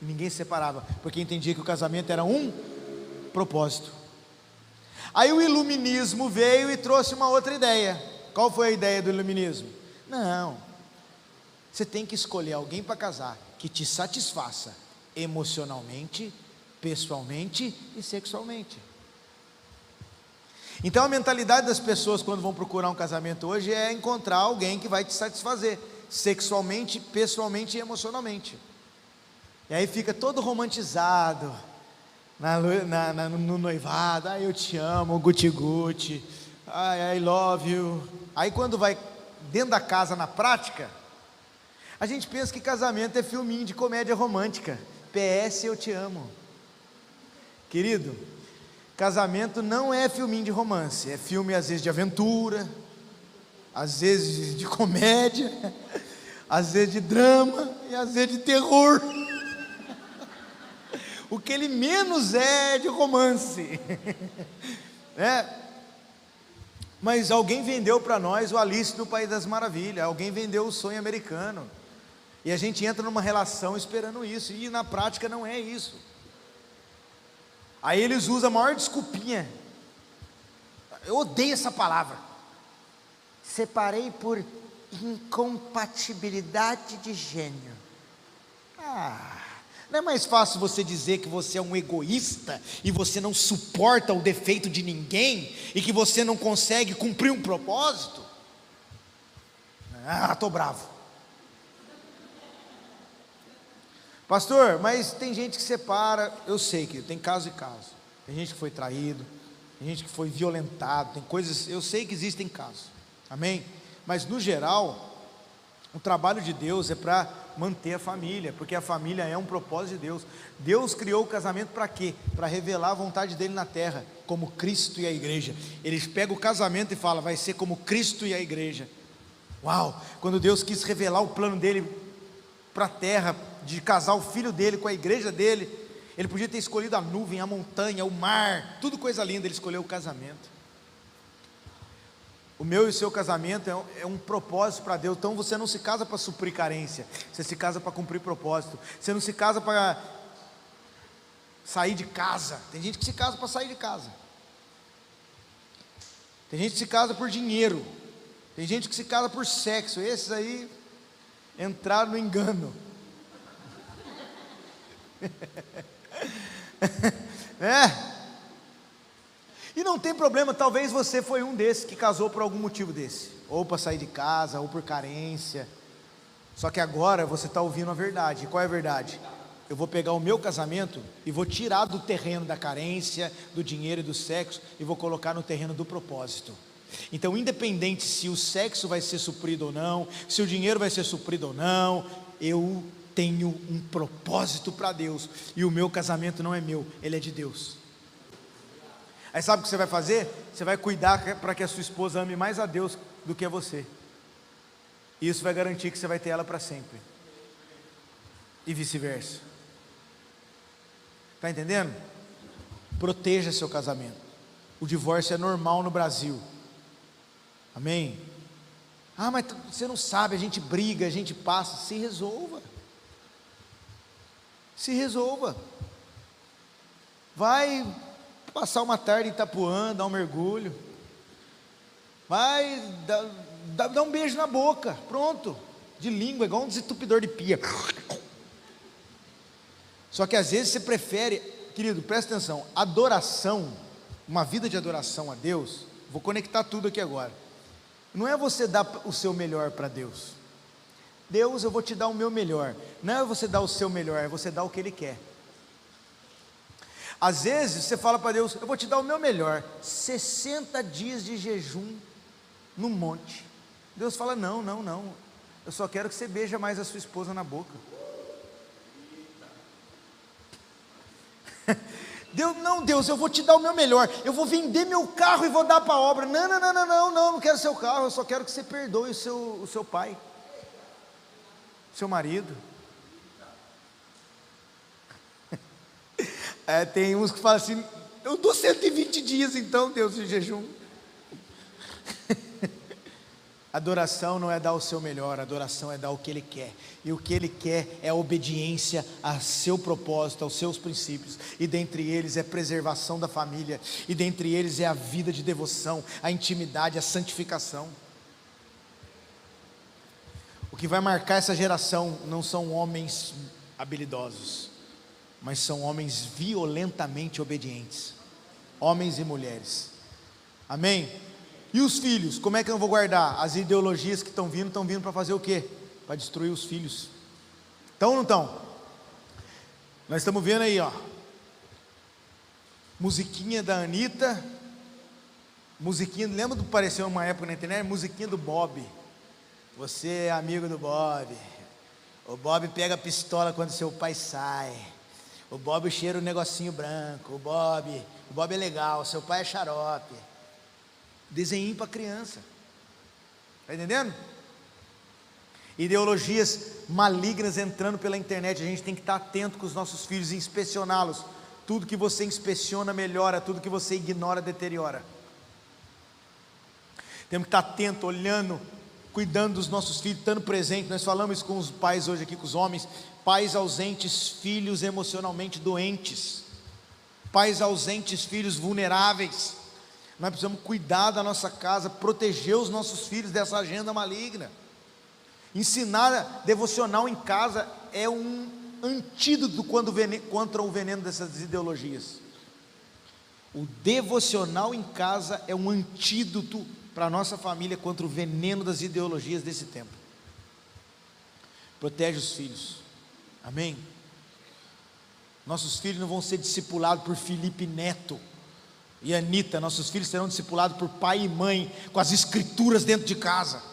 Ninguém se separava, porque entendia que o casamento era um propósito. Aí o iluminismo veio e trouxe uma outra ideia. Qual foi a ideia do iluminismo? Não, você tem que escolher alguém para casar que te satisfaça emocionalmente, pessoalmente e sexualmente. Então a mentalidade das pessoas quando vão procurar um casamento hoje é encontrar alguém que vai te satisfazer sexualmente, pessoalmente e emocionalmente. E aí fica todo romantizado no noivado, eu te amo, guti-guti, I love you. Aí quando vai dentro da casa na prática, a gente pensa que casamento é filminho de comédia romântica, PS eu te amo. Querido, casamento não é filminho de romance, é filme às vezes de aventura, às vezes de comédia, às vezes de drama e às vezes de terror. O que ele menos é de romance, Mas alguém vendeu para nós o Alice no País das Maravilhas, alguém vendeu o sonho americano, e a gente entra numa relação esperando isso, e na prática não é isso. Aí eles usam a maior desculpinha, eu odeio essa palavra, separei por incompatibilidade de gênio. Não é mais fácil você dizer que você é um egoísta e você não suporta o defeito de ninguém e que você não consegue cumprir um propósito? Estou bravo. Pastor, mas tem gente que separa, eu sei que tem caso e caso. Tem gente que foi traído, tem gente que foi violentado, tem coisas, eu sei que existem casos, amém? Mas no geral, o trabalho de Deus é para manter a família, porque a família é um propósito de Deus. Deus criou o casamento para quê? Para revelar a vontade dele na terra, como Cristo e a igreja. Eles pegam o casamento e falam, vai ser como Cristo e a igreja. Uau! Quando Deus quis revelar o plano dele para a terra, de casar o filho dele com a igreja dele, ele podia ter escolhido a nuvem, a montanha, o mar, tudo coisa linda, ele escolheu o casamento. O meu e o seu casamento é um propósito para Deus. Então você não se casa para suprir carência, você se casa para cumprir propósito. Você não se casa para sair de casa. Tem gente que se casa para sair de casa. Tem gente que se casa por dinheiro. Tem gente que se casa por sexo. Esses aí entraram no engano. E não tem problema, talvez você foi um desses que casou por algum motivo desse, ou para sair de casa, ou por carência. Só que agora você está ouvindo a verdade. E qual é a verdade? Eu vou pegar o meu casamento e vou tirar do terreno da carência, do dinheiro e do sexo, e vou colocar no terreno do propósito. Então, independente se o sexo vai ser suprido ou não, se o dinheiro vai ser suprido ou não, eu tenho um propósito para Deus, e o meu casamento não é meu, ele é de Deus. Aí sabe o que você vai fazer? Você vai cuidar para que a sua esposa ame mais a Deus do que a você. E isso vai garantir que você vai ter ela para sempre. E vice-versa. Está entendendo? Proteja seu casamento. O divórcio é normal no Brasil. Amém? Mas você não sabe, a gente briga, a gente passa. Se resolva. Se resolva. Vai passar uma tarde em Itapuã, dar um mergulho, vai dar um beijo na boca, pronto, de língua, igual um desentupidor de pia. Só que às vezes você prefere, querido, presta atenção, adoração, uma vida de adoração a Deus, vou conectar tudo aqui agora, não é você dar o seu melhor para Deus. Deus, eu vou te dar o meu melhor, não é você dar o seu melhor, é você dar o que Ele quer. Às vezes você fala para Deus, eu vou te dar o meu melhor, 60 dias de jejum no monte. Deus fala, não, eu só quero que você beije mais a sua esposa na boca. Deus, eu vou te dar o meu melhor, eu vou vender meu carro e vou dar para a obra. Não quero seu carro, eu só quero que você perdoe o seu pai, seu marido. Tem uns que falam assim, eu dou 120 dias então, Deus, de jejum. Adoração não é dar o seu melhor, adoração é dar o que Ele quer. E o que Ele quer é a obediência a seu propósito, aos seus princípios. E dentre eles é preservação da família. E dentre eles é a vida de devoção, a intimidade, a santificação. que vai marcar essa geração não são homens habilidosos, mas são homens violentamente obedientes, homens e mulheres. Amém? E os filhos, como é que eu vou guardar? As ideologias que estão vindo para fazer o quê? Para destruir os filhos. Estão ou não estão? Nós estamos vendo aí, ó, musiquinha da Anitta, musiquinha, lembra do que apareceu uma época na internet? Musiquinha do Bob. Você é amigo do Bob. O Bob pega a pistola quando seu pai sai. O Bob cheira o negocinho branco. O Bob é legal, seu pai é xarope. Desenho para criança. Está entendendo? Ideologias malignas entrando pela internet. A gente tem que estar atento com os nossos filhos e inspecioná-los. Tudo que você inspeciona melhora, tudo que você ignora deteriora. Temos que estar atento, olhando, cuidando dos nossos filhos, estando presente. Nós falamos isso com os pais hoje aqui, com os homens. Pais ausentes, filhos emocionalmente doentes. Pais ausentes, filhos vulneráveis. Nós precisamos cuidar da nossa casa, proteger os nossos filhos dessa agenda maligna. Ensinar devocional em casa é um antídoto contra o veneno dessas ideologias. O devocional em casa é um antídoto para a nossa família contra o veneno das ideologias desse tempo. Protege os filhos. Amém? Nossos filhos não vão ser discipulados por Felipe Neto e Anitta. Nossos filhos serão discipulados por pai e mãe, com as escrituras dentro de casa.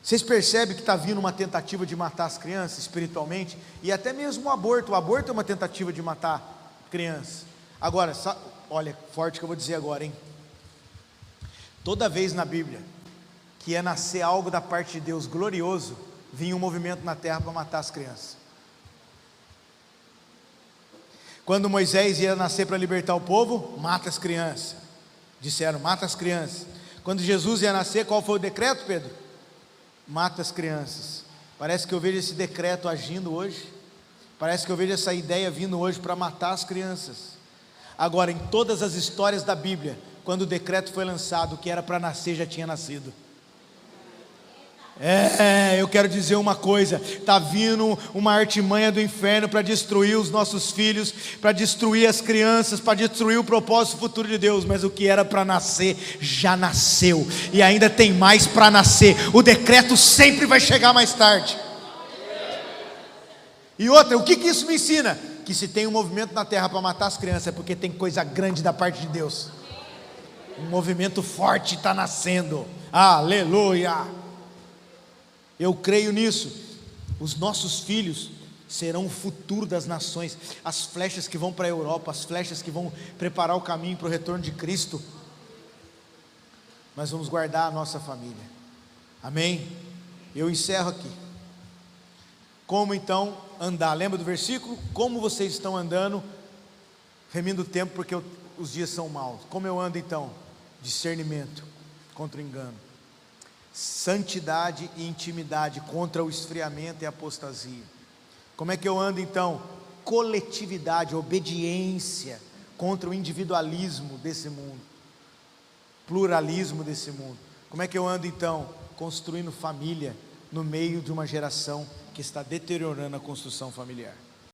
Vocês percebem que está vindo uma tentativa de matar as crianças espiritualmente? E até mesmo o aborto. O aborto é uma tentativa de matar crianças. Agora, olha, forte que eu vou dizer agora, hein? Toda vez na Bíblia que ia nascer algo da parte de Deus glorioso, vinha um movimento na terra para matar as crianças. Quando Moisés ia nascer para libertar o povo, mata as crianças. Disseram, mata as crianças. Quando Jesus ia nascer, qual foi o decreto, Pedro? Mata as crianças. Parece que eu vejo esse decreto agindo hoje. Parece que eu vejo essa ideia vindo hoje para matar as crianças. Agora, em todas as histórias da Bíblia, quando o decreto foi lançado, o que era para nascer já tinha nascido. Eu quero dizer uma coisa, está vindo uma artimanha do inferno para destruir os nossos filhos, para destruir as crianças, para destruir o propósito futuro de Deus, mas o que era para nascer, já nasceu, e ainda tem mais para nascer. O decreto sempre vai chegar mais tarde. E outra, o que isso me ensina? Que se tem um movimento na terra para matar as crianças, é porque tem coisa grande da parte de Deus. Um movimento forte está nascendo. Aleluia! Eu creio nisso. Os nossos filhos serão o futuro das nações. As flechas que vão para a Europa, as flechas que vão preparar o caminho para o retorno de Cristo. Nós vamos guardar a nossa família. Amém? Eu encerro aqui. Como então andar? Lembra do versículo? Como vocês estão andando? Remindo o tempo, porque os dias são maus. Como eu ando então? Discernimento contra o engano, santidade e intimidade contra o esfriamento e a apostasia. Como é que eu ando então? Coletividade, obediência contra o individualismo desse mundo, pluralismo desse mundo. Como é que eu ando então? Construindo família no meio de uma geração que está deteriorando a construção familiar.